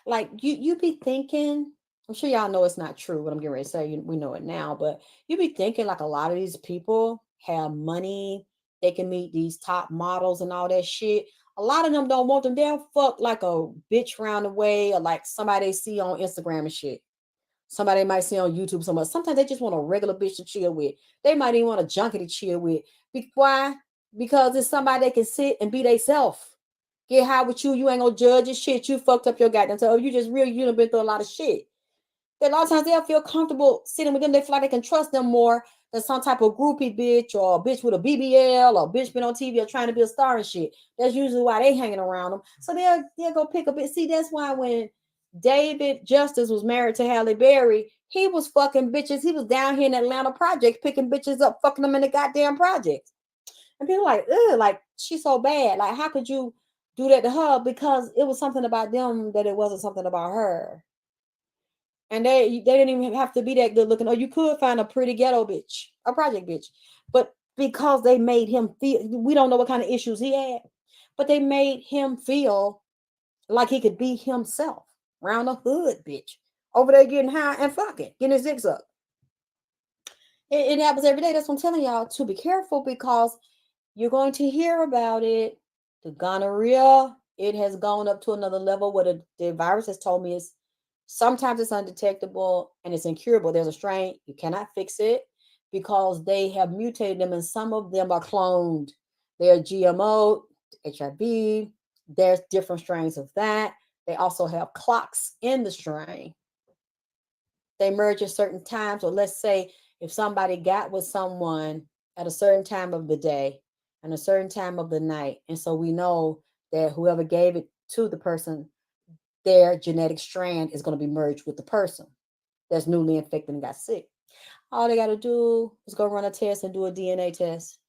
Like you be thinking, I'm sure y'all know it's not true what I'm getting ready to say. We know it now, but you be thinking like a lot of these people have money. They can meet these top models and all that shit. A lot of them don't want them. They'll fuck like a bitch round the way, or like somebody they see on Instagram and shit. Somebody might see on YouTube so much. Sometimes they just want a regular bitch to chill with. They might even want a junkie to chill with. Why? Because it's somebody that can sit and be themselves. Get high with you. You ain't gonna judge your shit. You fucked up your goddamn self. You just real. You done been through a lot of shit. Then a lot of times they'll feel comfortable sitting with them. They feel like they can trust them more than some type of groupie bitch or a bitch with a BBL or a bitch been on TV or trying to be a star and shit. That's usually why they hanging around them. So they'll go pick a bitch. See, that's why when David Justice was married to Halle Berry. He was fucking bitches. He was down here in Atlanta projects, picking bitches up, fucking them in the goddamn projects. And people like, ugh, like she's so bad. Like, how could you do that to her? Because it was something about them that it wasn't something about her. And they didn't even have to be that good looking. Or you could find a pretty ghetto bitch, a project bitch. But because they made him feel, we don't know what kind of issues he had, but they made him feel like he could be himself around the hood, bitch. Over there getting high and fucking, getting his dicks up. It happens every day. That's what I'm telling y'all, to be careful, because you're going to hear about it. The gonorrhea, it has gone up to another level where the virus has told me sometimes it's undetectable and it's incurable. There's a strain, you cannot fix it because they have mutated them, and some of them are cloned. They're GMO, HIV. There's different strains of that. They also have clocks in the strain. They merge at certain times. Or let's say if somebody got with someone at a certain time of the day and a certain time of the night, and so we know that whoever gave it to the person, their genetic strand is going to be merged with the person that's newly infected and got sick. All they got to do is go run a test and do a DNA test.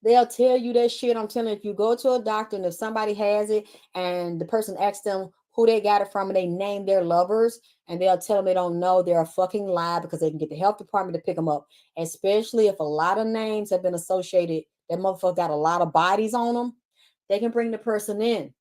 They'll tell you that shit. I'm telling you, if you go to a doctor and if somebody has it and the person asks them who they got it from and they name their lovers and they'll tell them they don't know, they're a fucking lie, because they can get the health department to pick them up. Especially if a lot of names have been associated, that motherfucker got a lot of bodies on them, they can bring the person in.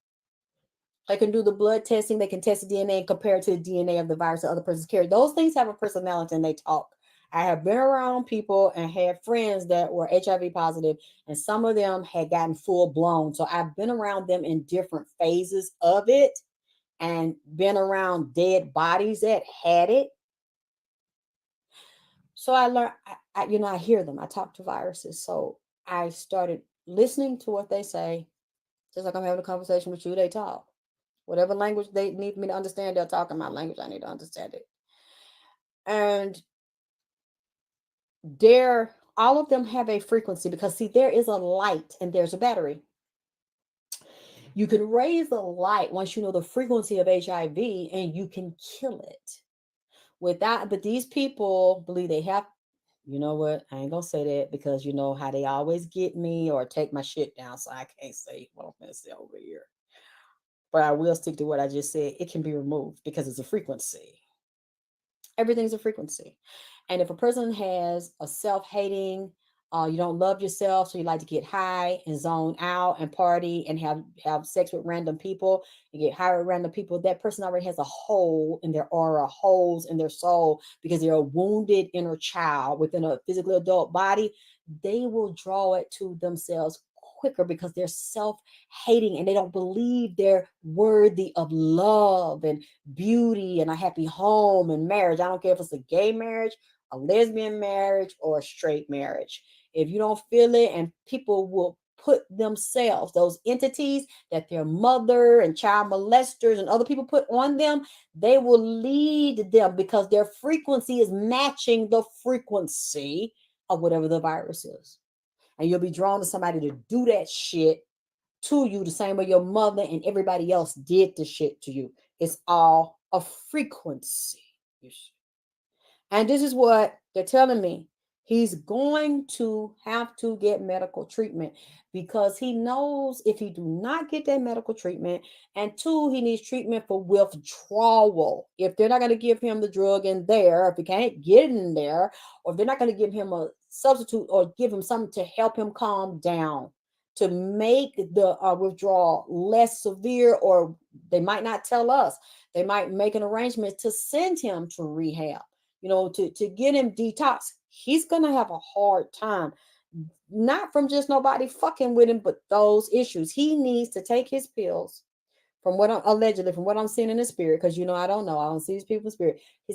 They can do the blood testing. They can test the DNA and compare it to the DNA of the virus the other person's carried. Those things have a personality and they talk. I have been around people and had friends that were HIV positive, and some of them had gotten full blown. So I've been around them in different phases of it and been around dead bodies that had it. So I learned, I hear them. I talk to viruses. So I started listening to what they say, just like I'm having a conversation with you. They talk. Whatever language they need me to understand, they'll talk in my language. I need to understand it. And all of them have a frequency, because see, there is a light and there's a battery. You can raise the light once you know the frequency of HIV and you can kill it. But these people believe they have, you know what? I ain't gonna say that, because you know how they always get me or take my shit down. So I can't say what I'm gonna say over here. But I will stick to what I just said. It can be removed because it's a frequency. Everything's a frequency. And if a person has a self-hating, you don't love yourself, so you like to get high and zone out and party and have sex with random people, you get high with random people, that person already has a hole in their aura, holes in their soul, because they're a wounded inner child within a physically adult body. They will draw it to themselves quicker because they're self-hating and they don't believe they're worthy of love and beauty and a happy home and marriage. I don't care if it's a gay marriage, a lesbian marriage, or a straight marriage. If you don't feel it, and people will put themselves, those entities that their mother and child molesters and other people put on them, they will lead them because their frequency is matching the frequency of whatever the virus is. And you'll be drawn to somebody to do that shit to you the same way your mother and everybody else did the shit to you. It's all a frequency. And this is what they're telling me. He's going to have to get medical treatment, because he knows if he do not get that medical treatment, and two, he needs treatment for withdrawal. If they're not going to give him the drug in there, if he can't get it in there, or if they're not going to give him a substitute or give him something to help him calm down, to make the withdrawal less severe, or they might not tell us. They might make an arrangement to send him to rehab, to get him detox. He's going to have a hard time, not from just nobody fucking with him, but those issues. He needs to take his pills, from what I'm seeing in the spirit, because I don't know. I don't see these people in spirit. He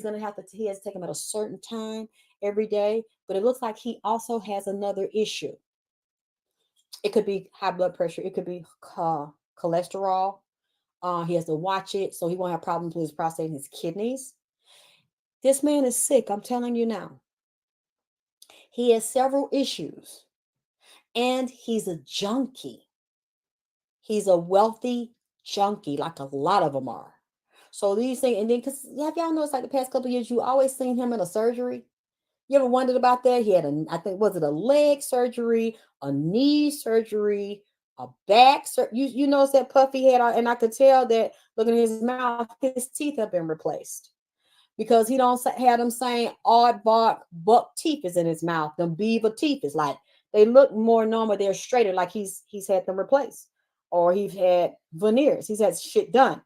has to take them at a certain time every day, but it looks like he also has another issue. It could be high blood pressure. It could be cholesterol. He has to watch it so he won't have problems with his prostate and his kidneys. This man is sick. I'm telling you now. He has several issues, and he's a junkie. He's a wealthy junkie, like a lot of them are. So these things, and then because have y'all noticed like the past couple of years, you always seen him in a surgery. You ever wondered about that? He had I think, was it a leg surgery, a knee surgery, a back surgery? You notice that Puffy had, and I could tell that looking at his mouth, his teeth have been replaced because he don't have them same aardvark buck teeth is in his mouth. Them beaver teeth is like they look more normal. They're straighter, like he's had them replaced, or he's had veneers. He's had shit done.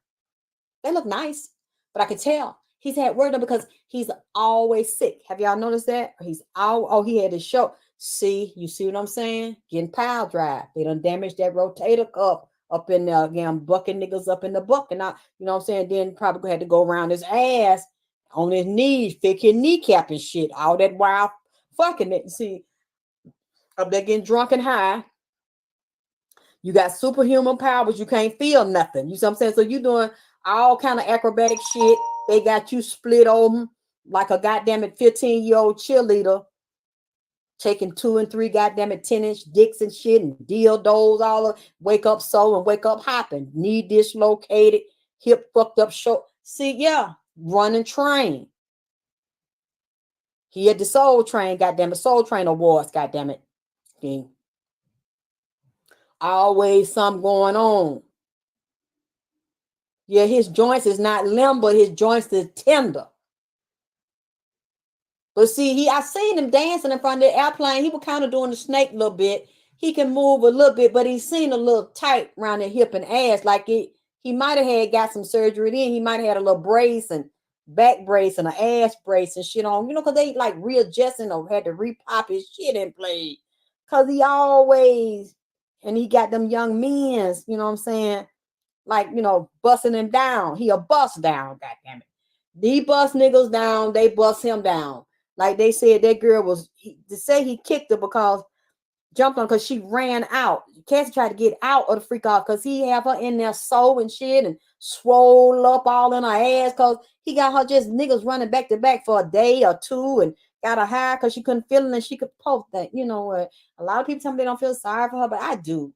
They look nice, but I could tell he's had work done because he's always sick. Have y'all noticed that? He's all he had to show. See, you see what I'm saying? Getting pile drive. They done damaged that rotator cuff up in there again, bucking niggas up in the buck. And I, you know what I'm saying? Then probably had to go around his ass on his knees, fix his kneecap and shit. All that wild fucking it. See, up there getting drunk and high. You got superhuman powers. You can't feel nothing. You see what I'm saying? So you doing all kind of acrobatic shit. They got you split open like a goddamn it 15-year-old cheerleader, taking 2 and 3 goddamn it 10-inch dicks and shit and dildos all of wake up so and wake up hopping, knee dislocated, hip fucked up short. See, yeah, running train. He had the Soul Train, goddamn it, Soul Train Awards, goddamn it. Okay. Always something going on. Yeah, his joints is not limb, but his joints is tender. But see, I seen him dancing in front of the airplane. He was kind of doing the snake a little bit. He can move a little bit, but he seemed a little tight around the hip and ass. Like he might have got some surgery then. He might have had a little brace and back brace and an ass brace and shit on, because they like readjusting or had to repop his shit and play. Cause he always, and he got them young men's, you know what I'm saying? Like, busting him down. He a bust down, goddamn it. He bust niggas down, they bust him down. Like they said, that girl to say he kicked her because jumped on because she ran out. Cassie tried to get out of the freak off because he have her in there sewing shit and swole up all in her ass because he got her just niggas running back to back for a day or two and got her high because she couldn't feel it and she could post that. You know what? A lot of people tell me they don't feel sorry for her, but I do.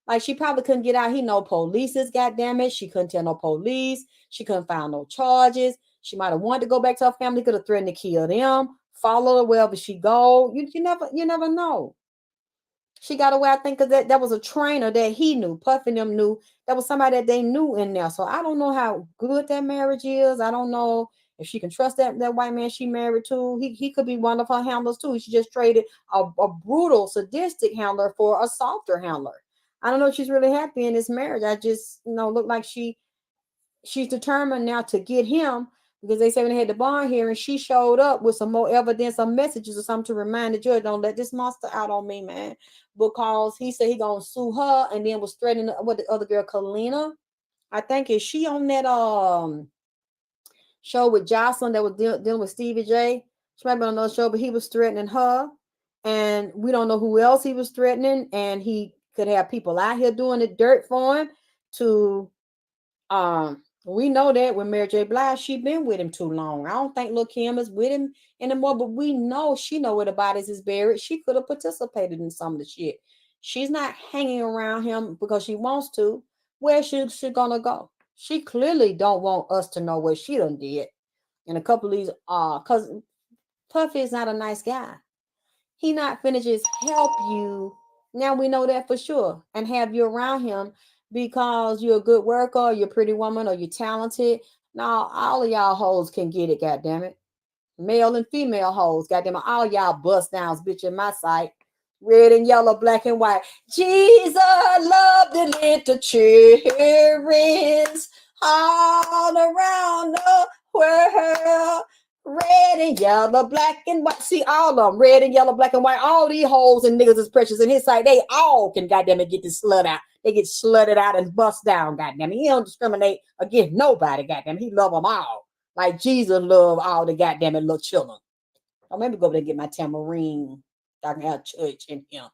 Like she probably couldn't get out. He know police is goddamn it. She couldn't tell no police. She couldn't find no charges. She might have wanted to go back to her family. Could have threatened to kill them. Follow her wherever she go. You never know. She got away, I think, because that was a trainer that he knew. Puff and them knew. That was somebody that they knew in there. So I don't know how good that marriage is. I don't know if she can trust that white man she married to. He could be one of her handlers too. She just traded a brutal, sadistic handler for a softer handler. I don't know if she's really happy in this marriage. I just, look like she's determined now to get him because they say when they had the bond hearing, she showed up with some more evidence or messages or something to remind the judge, don't let this monster out on me, man. Because he said he gonna sue her and then was threatening what the other girl, Kalina. I think is she on that show with Jocelyn that was dealing with Stevie J. She might be on another show, but he was threatening her. And we don't know who else he was threatening. And he could have people out here doing the dirt for him to we know that when Mary J. Blige, she been with him too long. I don't think Lil' Kim is with him anymore, but we know she know where the bodies is buried. She could have participated in some of the shit. She's not hanging around him because she wants to. Where she gonna go? She clearly don't want us to know what she done did. And a couple of these because Puffy is not a nice guy. He not finna just help you. Now we know that for sure. And have you around him because you're a good worker, you're a pretty woman, or you're talented. Now all of y'all hoes can get it, goddammit. Male and female hoes, goddamn it. All y'all bust downs, bitch, in my sight. Red and yellow, black and white. Jesus loved the little children all around the world. Red and yellow, black and white. See, all of them, red and yellow, black and white. All these hoes and niggas is precious in his sight. They all can, goddamn it, get this slut out. They get slutted out and bust down, goddamn it. He don't discriminate against nobody, goddamn it. He love them all. Like Jesus love all the goddamn it little children. Or maybe go over there and get my tambourine. I can have church in him.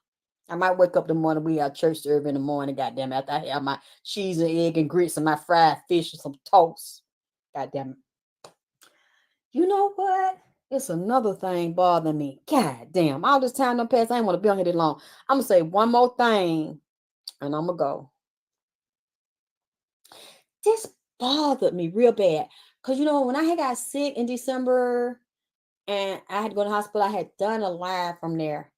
I might wake up the morning, we have church service in the morning, goddamn it. After I have my cheese and egg and grits and my fried fish and some toast. Goddamn it. You know what? It's another thing bothering me. God damn. All this time done passed. I ain't want to be on here that long. I'm going to say one more thing and I'm going to go. This bothered me real bad. Because, when I had got sick in December and I had to go to the hospital, I had done a live from there.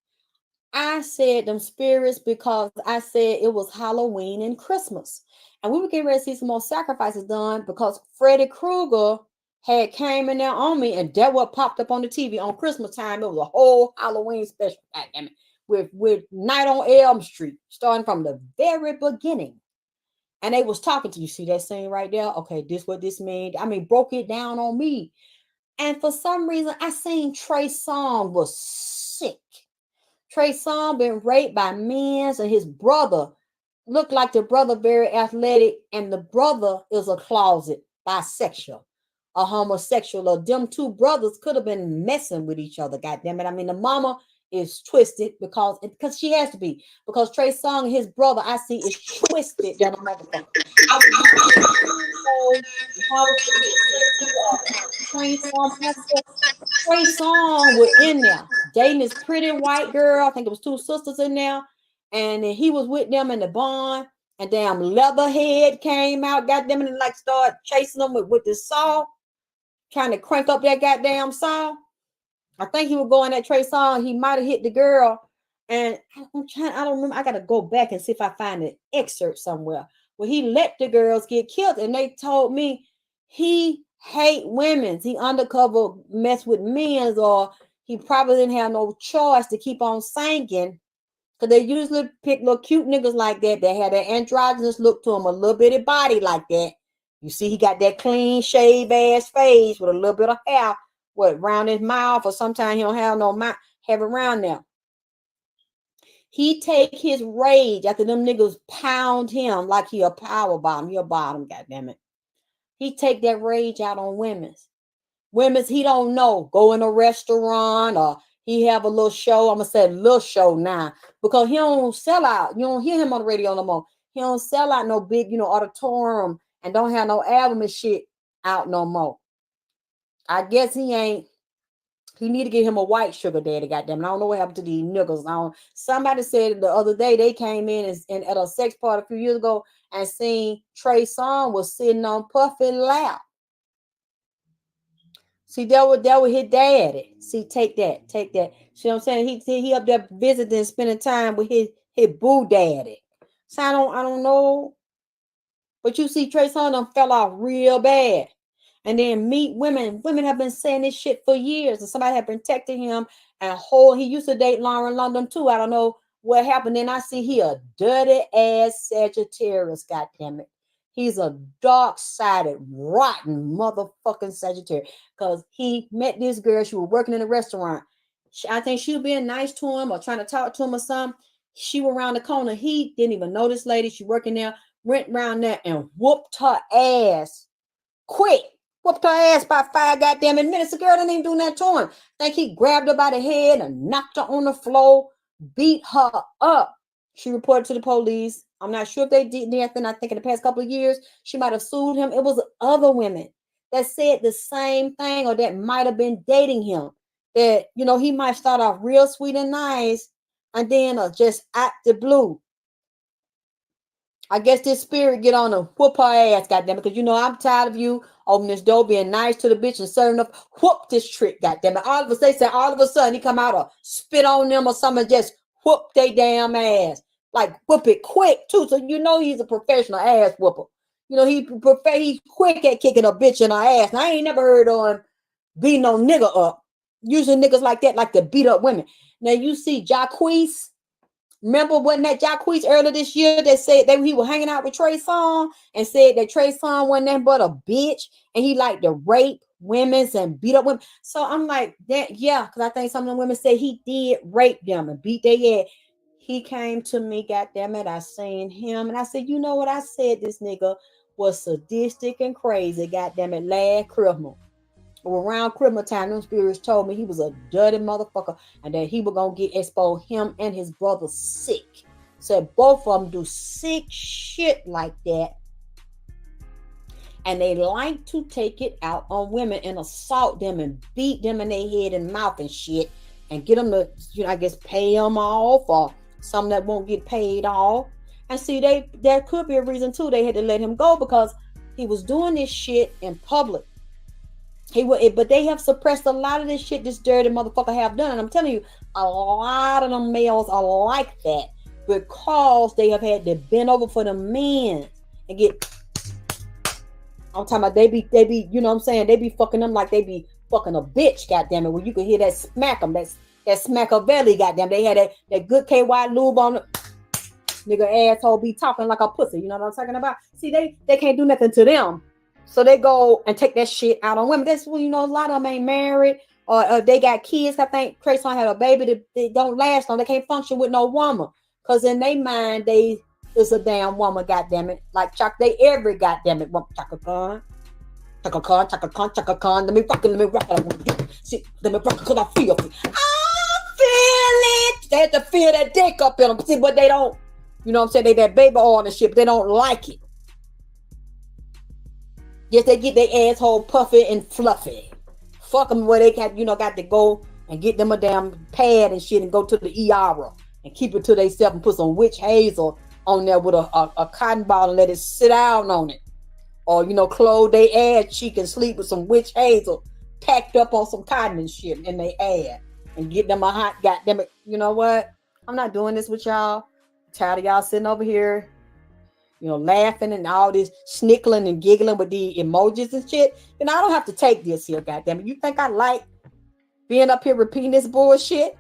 I said them spirits because I said it was Halloween and Christmas. And we were getting ready to see some more sacrifices done because Freddy Krueger had came in there on me, and that what popped up on the TV on Christmas time. It was a whole Halloween special, goddammit, with Night on Elm Street, starting from the very beginning. And they was talking to you. See that scene right there? Okay, this what this means. I mean, broke it down on me. And for some reason, I seen Trey Songz was sick. Trey Songz been raped by men, and his brother looked like the brother very athletic, and the brother is a closet bisexual, a homosexual. Or them two brothers could have been messing with each other. God damn it! I mean, the mama is twisted because she has to be, because Trey Songz and his brother I see is twisted than a motherfucker. Trey Songz was in there dating this pretty white girl. I think it was two sisters in there, and then he was with them in the barn. And damn Leatherhead came out, goddamn it, and like started chasing them with the saw, trying to crank up that goddamn saw. I think he was going at Trey Songz. He might have hit the girl, and I don't remember. I gotta go back and see if I find an excerpt somewhere where he let the girls get killed, and they told me he hate women. He undercover mess with men, or he probably didn't have no choice to keep on singing, because they usually pick little cute niggas like that. They had that androgynous look to him, a little bitty body like that. You see, he got that clean shave ass face with a little bit of hair, around his mouth, or sometimes he don't have no mouth, have it around there. He take his rage after them niggas pound him like he a power bottom. He a bottom, goddammit. He take that rage out on women's he don't know. Go in a restaurant, or he have a little show. I'm gonna say little show now, because he don't sell out. You don't hear him on the radio no more. He don't sell out no big, auditorium, and don't have no album and shit out no more. I guess he ain't. He need to get him a white sugar daddy, goddamn. I don't know what happened to these niggas. Somebody said the other day they came in and at a sex party a few years ago and seen Trey Songz was sitting on Puffy's lap. See, that was his daddy. See, take that. See what I'm saying? He up there visiting, spending time with his boo daddy. So I don't know. But you see, Trey Songz done fell off real bad. And then meet women. Women have been saying this shit for years, and somebody had protected him. And he used to date Lauren London too. I don't know what happened. Then I see he a dirty ass Sagittarius. Goddamn it, he's a dark-sided, rotten motherfucking Sagittarius. Because he met this girl. She was working in a restaurant. I think she was being nice to him or trying to talk to him or something. She was around the corner. He didn't even know this lady. She working there. Went around there and whooped her ass quick. Whooped her ass by 5 goddamn minutes. The girl didn't even do that to him. Think he grabbed her by the head and knocked her on the floor, beat her up. She reported to the police. I'm not sure if they did anything. I think in the past couple of years, she might have sued him. It was other women that said the same thing, or that might have been dating him. That, he might start off real sweet and nice, and then just out the blue, I guess this spirit get on her, whoop her ass, goddamn it. Because I'm tired of you opening this door, being nice to the bitch and serving up. Whoop this trick, goddamn it. All of a sudden he come out or spit on them or something, just whoop they damn ass. Like whoop it quick too. So he's a professional ass whooper. He's quick at kicking a bitch in her ass. Now I ain't never heard on beating no nigga up. Usually niggas like that like to beat up women. Now you see Jacquees. Remember, wasn't that Jacquees earlier this year that said that he was hanging out with Trey Songz and said that Trey Songz wasn't nothing but a bitch and he liked to rape women and beat up women. So I'm like, that, yeah, because I think some of the women said he did rape them and beat their head. He came to me, goddamn it, I seen him, and I said, you know what? I said this nigga was sadistic and crazy, goddamn it, last Christmas. Around Christmas time, them spirits told me he was a dirty motherfucker and that he was gonna get exposed, him and his brother sick. Said both of them do sick shit like that. And they like to take it out on women and assault them and beat them in their head and mouth and shit. And get them to, I guess, pay them off, or some that won't get paid off. And see, there could be a reason too. They had to let him go because He was doing this shit in public. He would, but they have suppressed a lot of this shit this dirty motherfucker have done. And I'm telling you, a lot of them males are like that because they have had to bend over for the men and get. I'm talking about they be, you know what I'm saying? They be fucking them like they be fucking a bitch, goddamn it. When you can hear that smack them, that smack of belly, goddamn. They had that good KY lube on the nigga asshole be talking like a pussy. You know what I'm talking about? See, they can't do nothing to them. So they go and take that shit out on women. That's when, you know, a lot of them ain't married or they got kids. I think Trayson had a baby that they don't last long. They can't function with no woman. Because in their mind, they is a damn woman, goddamn it. Like Chuck, they every goddamn it. Chaka Khan. Let me rock it. See, let me rock it because I feel it. I feel it. They have to feel that dick up in them. See, but they don't, you know what I'm saying? They that baby oil and shit, but they don't like it. Yes, they get their asshole puffy and fluffy. Fuck them where they got, you know, got to go and get them a damn pad and shit and go to the ER and keep it to themselves and put some witch hazel on there with a cotton ball and let it sit down on it. Or, you know, close their ass cheek and sleep with some witch hazel packed up on some cotton and shit in their ass and get them a hot goddamn it. You know what? I'm not doing this with y'all. I'm tired of y'all sitting over here, you know, laughing and all this snickling and giggling with the emojis and shit. And I don't have to take this here, goddamn it. You think I like being up here repeating this bullshit?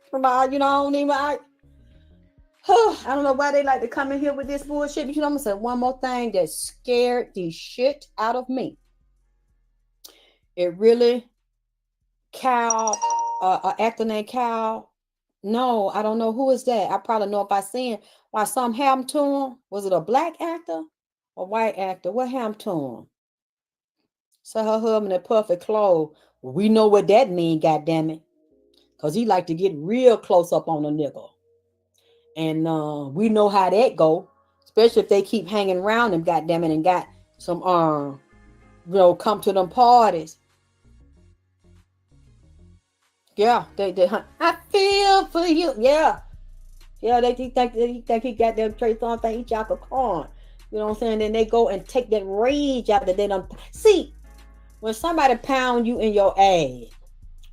From all, you know, I don't know why they like to come in here with this bullshit. But you know, I'm gonna say one more thing that scared the shit out of me. It really, Cal, an actor named Cal. No, I don't know who is that. I probably know if I seen why something happened to him. Was it a black actor or white actor? What happened to him? So her husband in perfect clothes. Well, we know what that means, goddammit. Because he like to get real close up on a nigga. And we know how that go. Especially if they keep hanging around him, goddammit, and got some, you know, come to them parties. Yeah, they I feel for you. Yeah. Yeah, he think he got them traits on thing, each out a corn. You know what I'm saying? Then they go and take that rage out that they don't see. When somebody pound you in your ass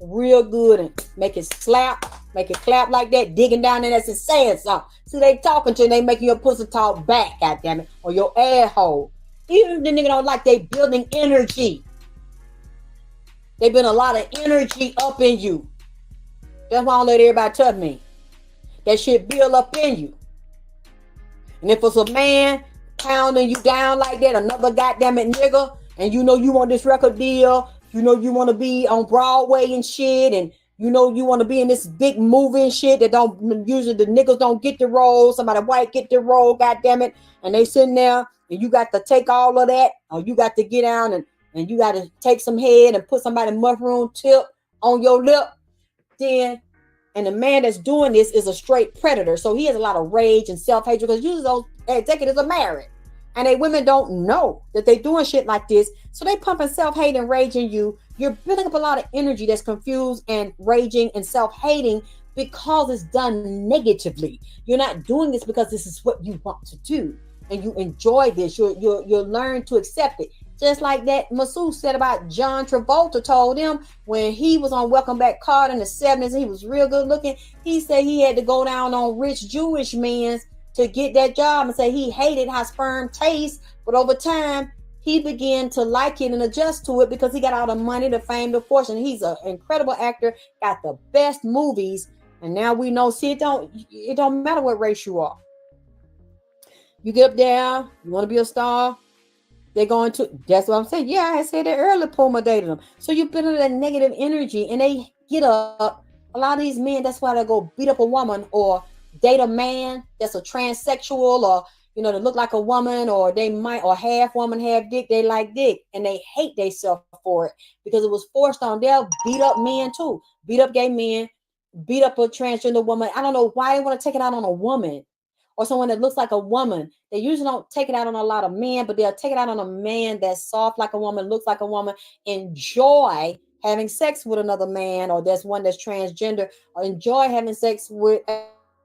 real good and make it slap, make it clap like that, digging down in that and saying something. See, they talking to you and they making your pussy talk back, goddammit, or your asshole. Even if the nigga don't like, they building energy. They been a lot of energy up in you. That's why I don't let everybody touch me. That shit build up in you. And if it's a man pounding you down like that, another goddamn it nigga, and you know you want this record deal, you know you want to be on Broadway and shit, and you know you want to be in this big movie and shit that don't, usually the niggas don't get the role, somebody white get the role, goddamn it, and they sitting there and you got to take all of that, or you got to get down and you got to take some head and put somebody's mushroom tip on your lip, then, and the man that's doing this is a straight predator, so he has a lot of rage and self-hatred because usually those executives are married. And they women don't know that they doing shit like this. So they pumping self-hate and rage in you. You're building up a lot of energy that's confused and raging and self-hating because it's done negatively. You're not doing this because this is what you want to do. And you enjoy this. You'll learn to accept it. Just like that masseuse said about John Travolta told him when he was on Welcome Back Carter in the 70s, he was real good looking. He said he had to go down on rich Jewish men to get that job, and say he hated how sperm tastes, but over time he began to like it and adjust to it because he got all the money, the fame, the fortune. He's an incredible actor, got the best movies, and now we know. See, it don't matter what race you are. You get up there, you want to be a star. They're going to. That's what I'm saying. Yeah, I said that earlier. Puma dated them, so you put in that negative energy, and they get up. A lot of these men, that's why they go beat up a woman or date a man that's a transsexual, or you know, they look like a woman, or they might, or half woman, half dick. They like dick, and they hate themselves for it because it was forced on. They'll beat up men too, beat up gay men, beat up a transgender woman. I don't know why they want to take it out on a woman or someone that looks like a woman. They usually don't take it out on a lot of men, but they'll take it out on a man that's soft like a woman, looks like a woman, enjoy having sex with another man, or that's one that's transgender, or enjoy having sex with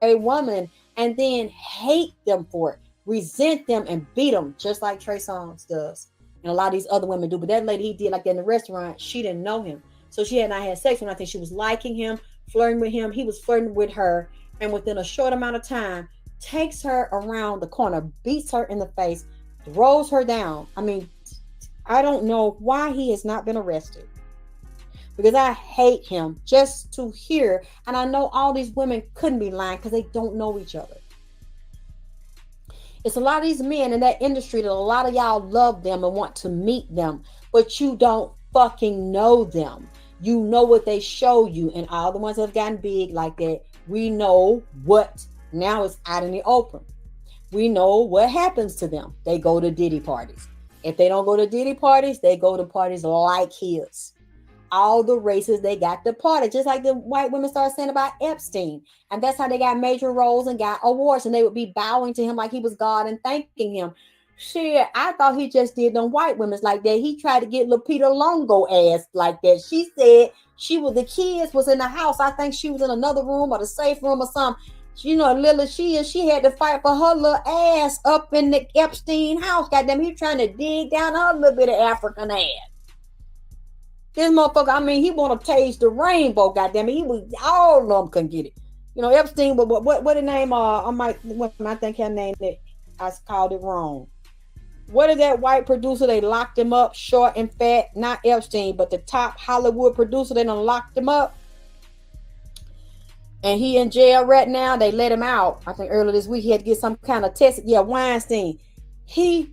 a woman, and then hate them for it. resent them and beat them just like Trey Songz does. And a lot of these other women do. But that lady he did like that in the restaurant, she didn't know him. So she had not had sex with him. I think she was liking him, flirting with him. He was flirting with her. And within a short amount of time, takes her around the corner, beats her in the face, throws her down. I mean, I don't know why he has not been arrested. Because I hate him just to hear. And I know all these women couldn't be lying because they don't know each other. It's a lot of these men in that industry that a lot of y'all love them and want to meet them, but you don't fucking know them. You know what they show you, and all the ones that have gotten big like that, we know what now is out in the open. We know what happens to them. They go to Diddy parties. If they don't go to Diddy parties, they go to parties like his. All the races, they got the party, just like the white women started saying about Epstein. And that's how they got major roles and got awards. And they would be bowing to him like he was God and thanking him. Shit, I thought he just did them white women like that. He tried to get Lupita Longo ass like that. She said the kids was in the house. I think she was in another room or the safe room or something. You know, little she had to fight for her little ass up in the Epstein house. Goddamn, he trying to dig down her little bit of African ass. This motherfucker, I mean, he want to taste the rainbow, goddamn it. He was, all of them couldn't get it. You know, Epstein, but what the name, I think her name, that I called it wrong. What is that white producer? They locked him up, short and fat, not Epstein, but the top Hollywood producer, they done locked him up. And he in jail right now. They let him out. I think earlier this week he had to get some kind of test. Yeah, Weinstein. He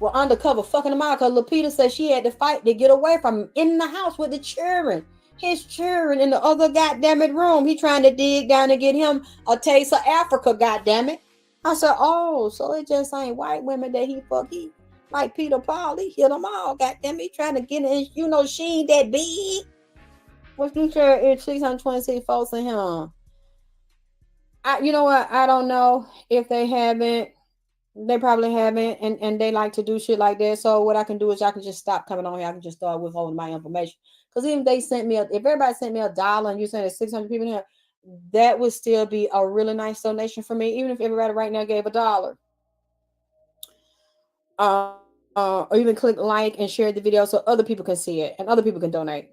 were undercover fucking him out because Lupita said she had to fight to get away from him in the house with the children. His children in the other goddamn it room. He trying to dig down and get him a taste of Africa, goddamn it. I said, oh, so it just ain't white women that he fuck. He like Peter Paul, he hit them all, goddamn it. He trying to get in, you know, she ain't that big. What's you sure it's 626 folks in him? You know what? I don't know if they haven't. They probably haven't, and they like to do shit like that. So what I can do is I can just stop coming on here. I can just start withholding my information. Because even if they sent me, if everybody sent me $1 and you sent it 600 people in here, that would still be a really nice donation for me. Even if everybody right now gave $1, or even click like and share the video so other people can see it and other people can donate.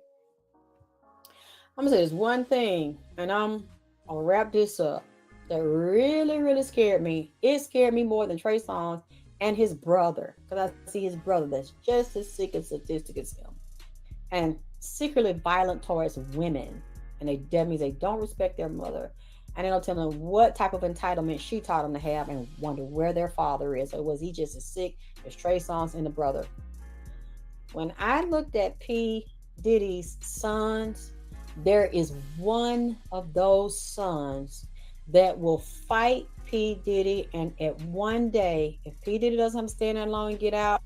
I'm gonna say this one thing, and I'll wrap this up. That really, really scared me. It scared me more than Trey Songz and his brother. Because I see his brother that's just as sick and sadistic as him. And secretly violent towards women. And that means they don't respect their mother. And they don't tell them what type of entitlement she taught them to have and wonder where their father is. Or was he just as sick as Trey Songz and the brother? When I looked at P. Diddy's sons, there is one of those sons that will fight P. Diddy, and at one day, if P. Diddy doesn't have to stay that long and get out,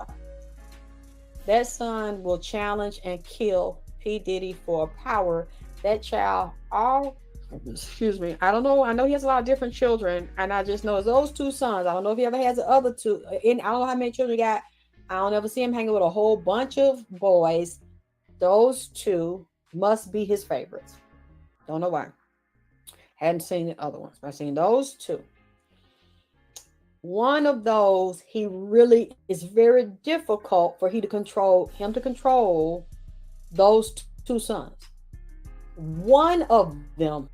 that son will challenge and kill P. Diddy for power. That child, I don't know. I know he has a lot of different children, and I just know it's those two sons. I don't know if he ever has the other two. I don't know how many children he got. I don't ever see him hanging with a whole bunch of boys. Those two must be his favorites. Don't know why. Hadn't seen the other ones, but I've seen those two. One of those, he really is very difficult for him to control those two sons. One of them,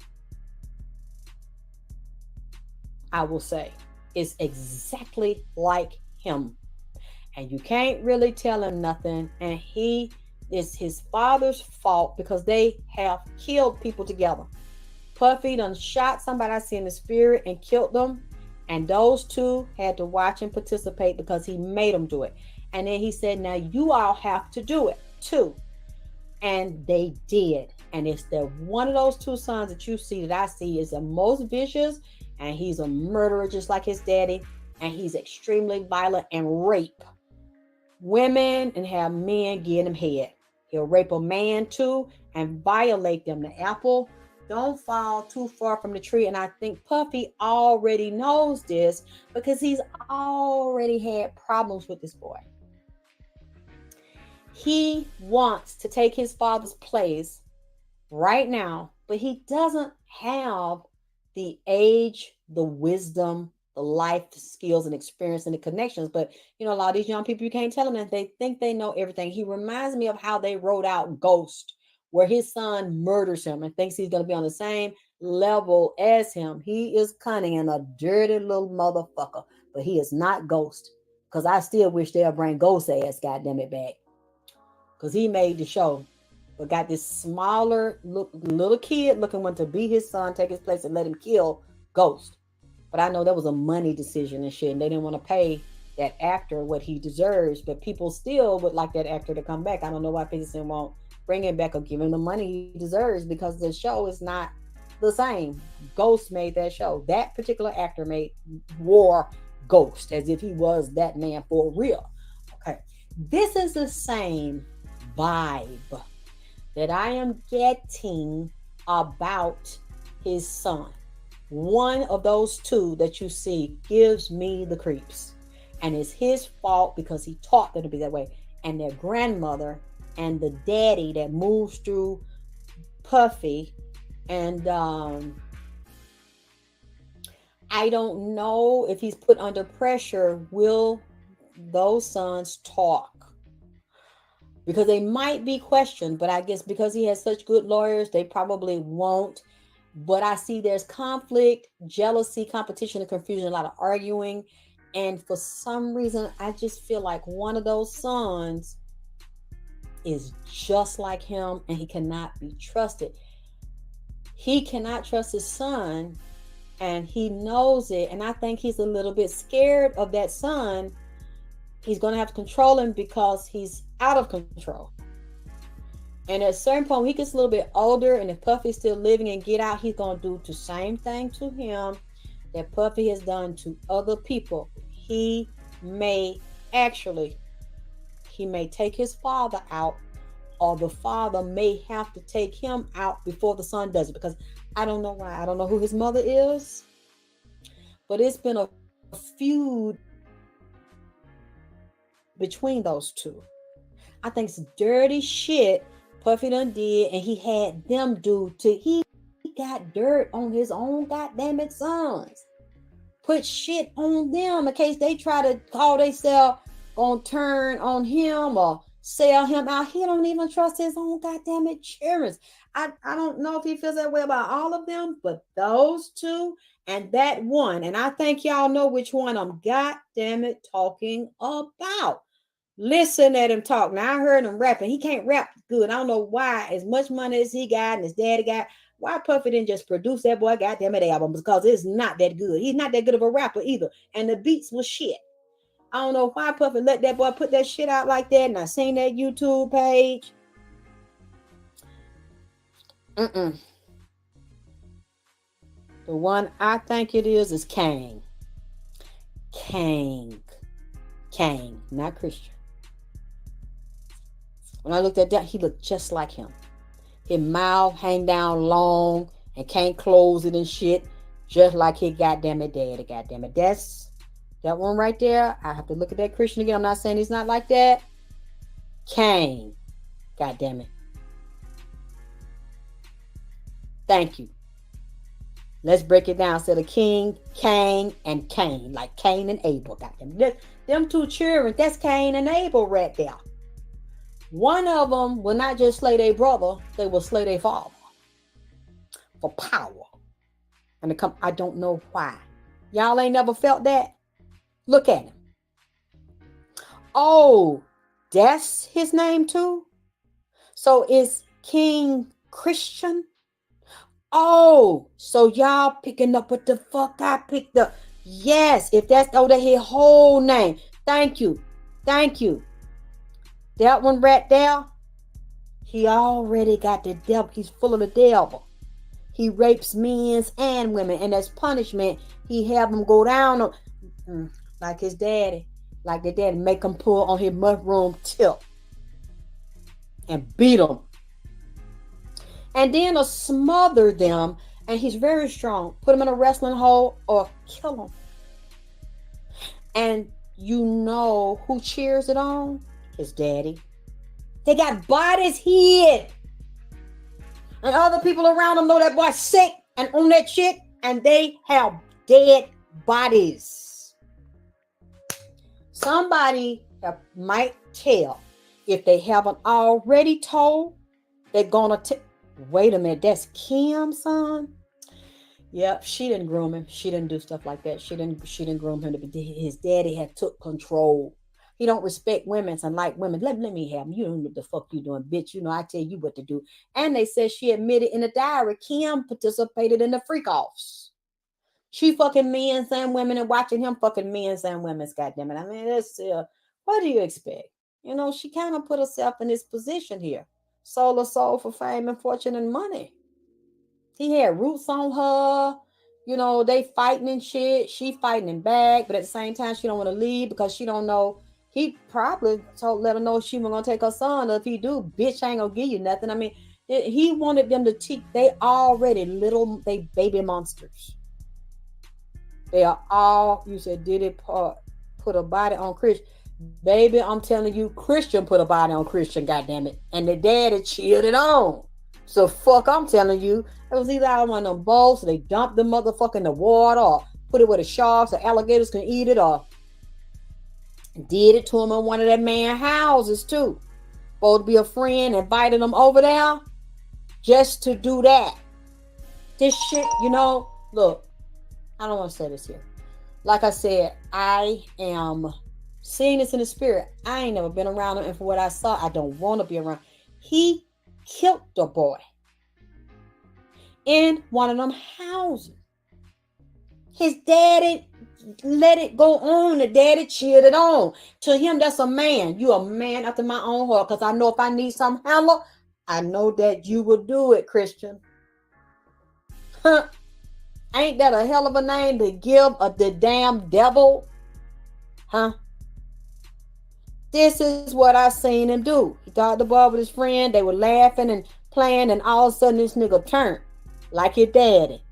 I will say, is exactly like him. And you can't really tell him nothing. And he is his father's fault because they have killed people together. Puffy done shot somebody I see in the spirit and killed them. And those two had to watch and participate because he made them do it. And then he said, now you all have to do it too. And they did. And it's the one of those two sons that you see that I see is the most vicious. And he's a murderer just like his daddy. And he's extremely violent and rape women and have men get him head. He'll rape a man too and violate them. The apple don't fall too far from the tree. And I think Puffy already knows this because he's already had problems with this boy. He wants to take his father's place right now, but he doesn't have the age, the wisdom, the life skills and experience and the connections. But a lot of these young people, you can't tell them that they think they know everything. He reminds me of how they wrote out Ghost, where his son murders him and thinks he's going to be on the same level as him. He is cunning and a dirty little motherfucker, but he is not Ghost. Because I still wish they'll bring Ghost ass, goddamn it, back. Because he made the show, but got this smaller little kid looking one to be his son, take his place, and let him kill Ghost. But I know that was a money decision and shit, and they didn't want to pay that actor what he deserves. But people still would like that actor to come back. I don't know why people won't bring him back or give him the money he deserves, because the show is not the same. Ghost made that show. That particular actor wore Ghost as if he was that man for real. Okay, this is the same vibe that I am getting about his son. One of those two that you see gives me the creeps, and it's his fault because he taught them to be that way. And their grandmother and the daddy that moves through Puffy, and I don't know if he's put under pressure. Will those sons talk? Because they might be questioned, but I guess because he has such good lawyers, they probably won't. But I see there's conflict, jealousy, competition, and confusion, a lot of arguing. And for some reason, I just feel like one of those sons is just like him, and he cannot be trusted. He cannot trust his son, and he knows it. And I think he's a little bit scared of that son. He's going to have to control him because he's out of control. And at a certain point, when he gets a little bit older, and if Puffy's still living and get out, he's going to do the same thing to him that Puffy has done to other people. He may take his father out, or the father may have to take him out before the son does it, because I don't know why. I don't know who his mother is, but it's been a feud between those two. I think it's dirty shit Puffy done did, and he had them do he got dirt on his own goddamn it sons. Put shit on them in case they try to call themselves gonna turn on him or sell him out. He don't even trust his own goddamn it children. I don't know if he feels that way about all of them, but those two and that one, and I think y'all know which one I'm goddamn it talking about. Listen at him talk. Now I heard him rapping. He can't rap good. I don't know why. As much money as he got and his daddy got, why Puffy didn't just produce that boy goddamn it album? Because it's not that good. He's not that good of a rapper either. And the beats was shit. I don't know why Puffy let that boy put that shit out like that. And I seen that YouTube page. The one I think it is Kang. Kang, not Christian. When I looked at that, he looked just like him. His mouth hang down long and can't close it and shit, just like his goddamn it daddy. Goddamn it, that's that one right there. I have to look at that Christian again. I'm not saying he's not like that. Kang, goddamn it. Thank you. Let's break it down. Instead of King, Kang, and Cain, like Cain and Abel. Goddamn, them two children. That's Cain and Abel right there. One of them will not just slay their brother, they will slay their father for power. And I don't know why. Y'all ain't never felt that? Look at him. Oh, that's his name too? So is King Christian? Oh, so y'all picking up what the fuck I picked up. Yes, if that's his whole name. Thank you. That one right there, he already got the devil. He's full of the devil. He rapes men and women, and as punishment, he have them go down like his daddy, like the daddy, make him pull on his mushroom tip and beat them, and then smother them. And he's very strong. Put him in a wrestling hole or kill him. And you know who cheers it on? His daddy. They got bodies hid. And other people around him know that boy's sick and on that shit. And they have dead bodies. Somebody might tell, if they haven't already told, they're gonna wait a minute, that's Kim's son. Yep, she didn't groom him. She didn't do stuff like that. She didn't groom him to be. His daddy had took control. He don't respect women and like women. Let me have him. You don't know what the fuck you doing, bitch. You know I tell you what to do. And they said she admitted in the diary Kim participated in the freak offs. She fucking men and women and watching him fucking men and women. Goddamn it! I mean, that's what do you expect? You know, she kind of put herself in this position here. Sold her soul for fame and fortune and money. He had roots on her. You know, they fighting and shit. She fighting him back, but at the same time, she don't want to leave because she don't know. He probably let her know she was gonna take her son. Or if he do, bitch, I ain't gonna give you nothing. I mean, he wanted them to teach. They already they baby monsters. They are all. You said DIDDY put a body on Christian. Baby, I'm telling you, Christian put a body on Christian. Goddamn it, and the daddy cheered it on. So fuck, I'm telling you, it was either out one of them bowls, so they dumped the motherfucker in the water, or put it where the sharks or alligators can eat it, or did it to him in one of that man houses too. Supposed to be a friend, invited them over there just to do that. This shit, you know, look, I don't want to say this here. Like I said, I am seeing this in the spirit. I ain't never been around him, and for what I saw, I don't want to be around. He killed the boy in one of them houses. His daddy let it go on. The daddy cheered it on. To him, that's a man. You a man after my own heart. Because I know if I need some help, I know that you will do it, Christian. Huh? Ain't that a hell of a name to give the damn devil? Huh? This is what I seen him do. He thought the boy with his friend. They were laughing and playing, and all of a sudden this nigga turned like his daddy.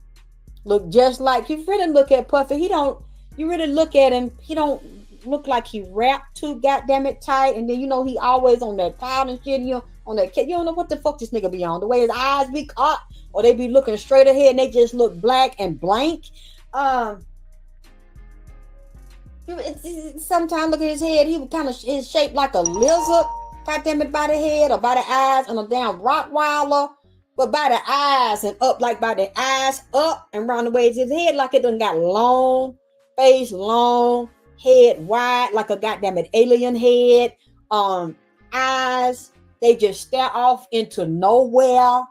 Look just like, you really look at Puffy. You really look at him, he don't look like he wrapped too goddamn it tight. And then you know he always on that cloud and shit. You know, on that kid. You don't know what the fuck this nigga be on. The way his eyes be caught, or they be looking straight ahead and they just look black and blank. Sometimes look at his head, he kind of is shaped like a lizard, goddamn it, by the head or by the eyes, and a damn Rottweiler, but by the eyes and up, like by the eyes up and round the ways his head, like it done got long face, long head, wide, like a goddamn it alien head. Eyes, they just stare off into nowhere.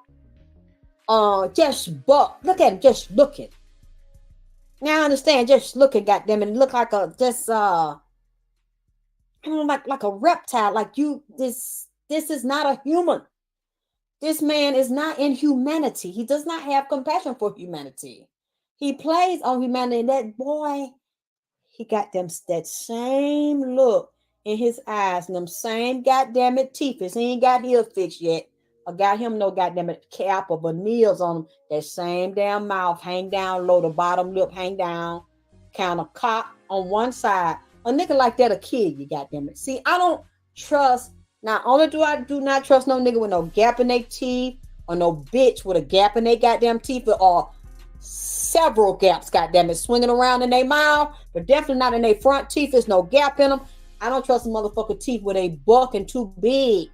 Just buck. Look at him, just looking. Now I understand, just looking, goddamn it, look like a just I don't know, like a reptile. Like you, this is not a human. This man is not in humanity. He does not have compassion for humanity. He plays on humanity. And that boy, he got that same look in his eyes and them same goddamn it teeth. He ain't got his fixed yet. I got him no goddamn it cap or veneers on him. That same damn mouth hang down low, the bottom lip hang down, kind of cock on one side. A nigga like that'll kill you, goddamn it. See, I don't trust. Not only do not trust no nigga with no gap in their teeth, or no bitch with a gap in their goddamn teeth, or several gaps, goddamn it, swinging around in their mouth, but definitely not in their front teeth. There's no gap in them. I don't trust a motherfucker teeth with a buck and too big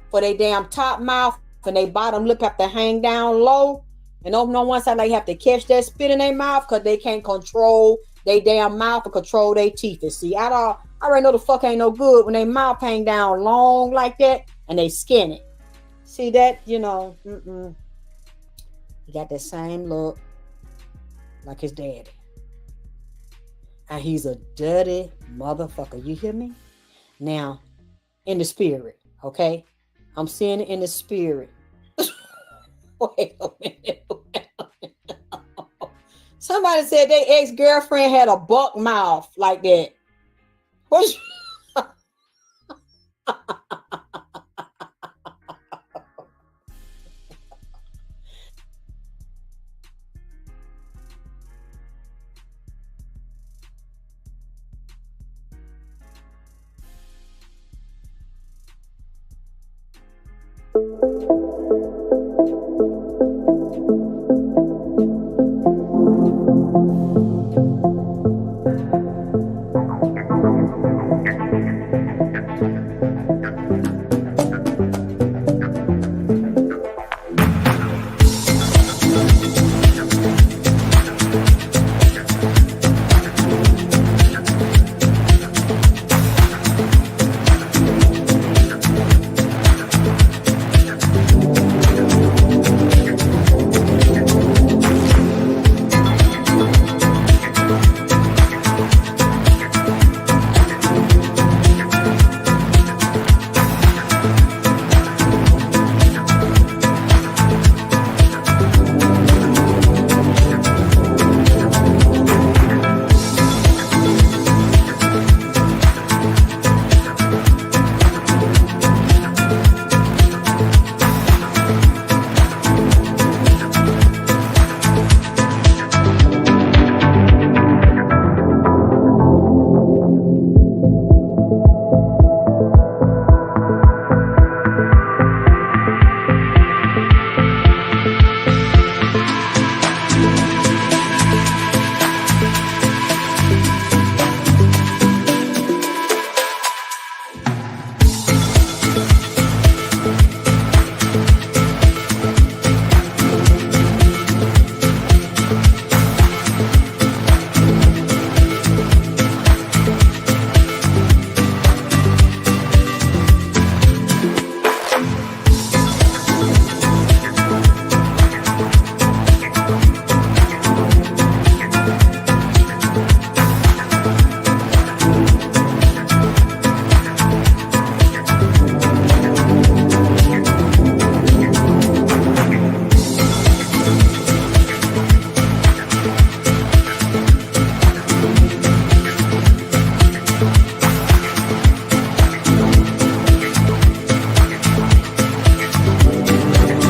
for their damn top mouth, and their bottom lip have to hang down low, and open on one side, they have to catch that spit in their mouth because they can't control their damn mouth or control their teeth. And see, I already know the fuck ain't no good when they mouth hang down long like that and they skinny. See that, you know, he got that same look like his daddy. And he's a dirty motherfucker. You hear me? Now, in the spirit, okay? I'm seeing it in the spirit. Wait a minute. Somebody said their ex-girlfriend had a buck mouth like that. What's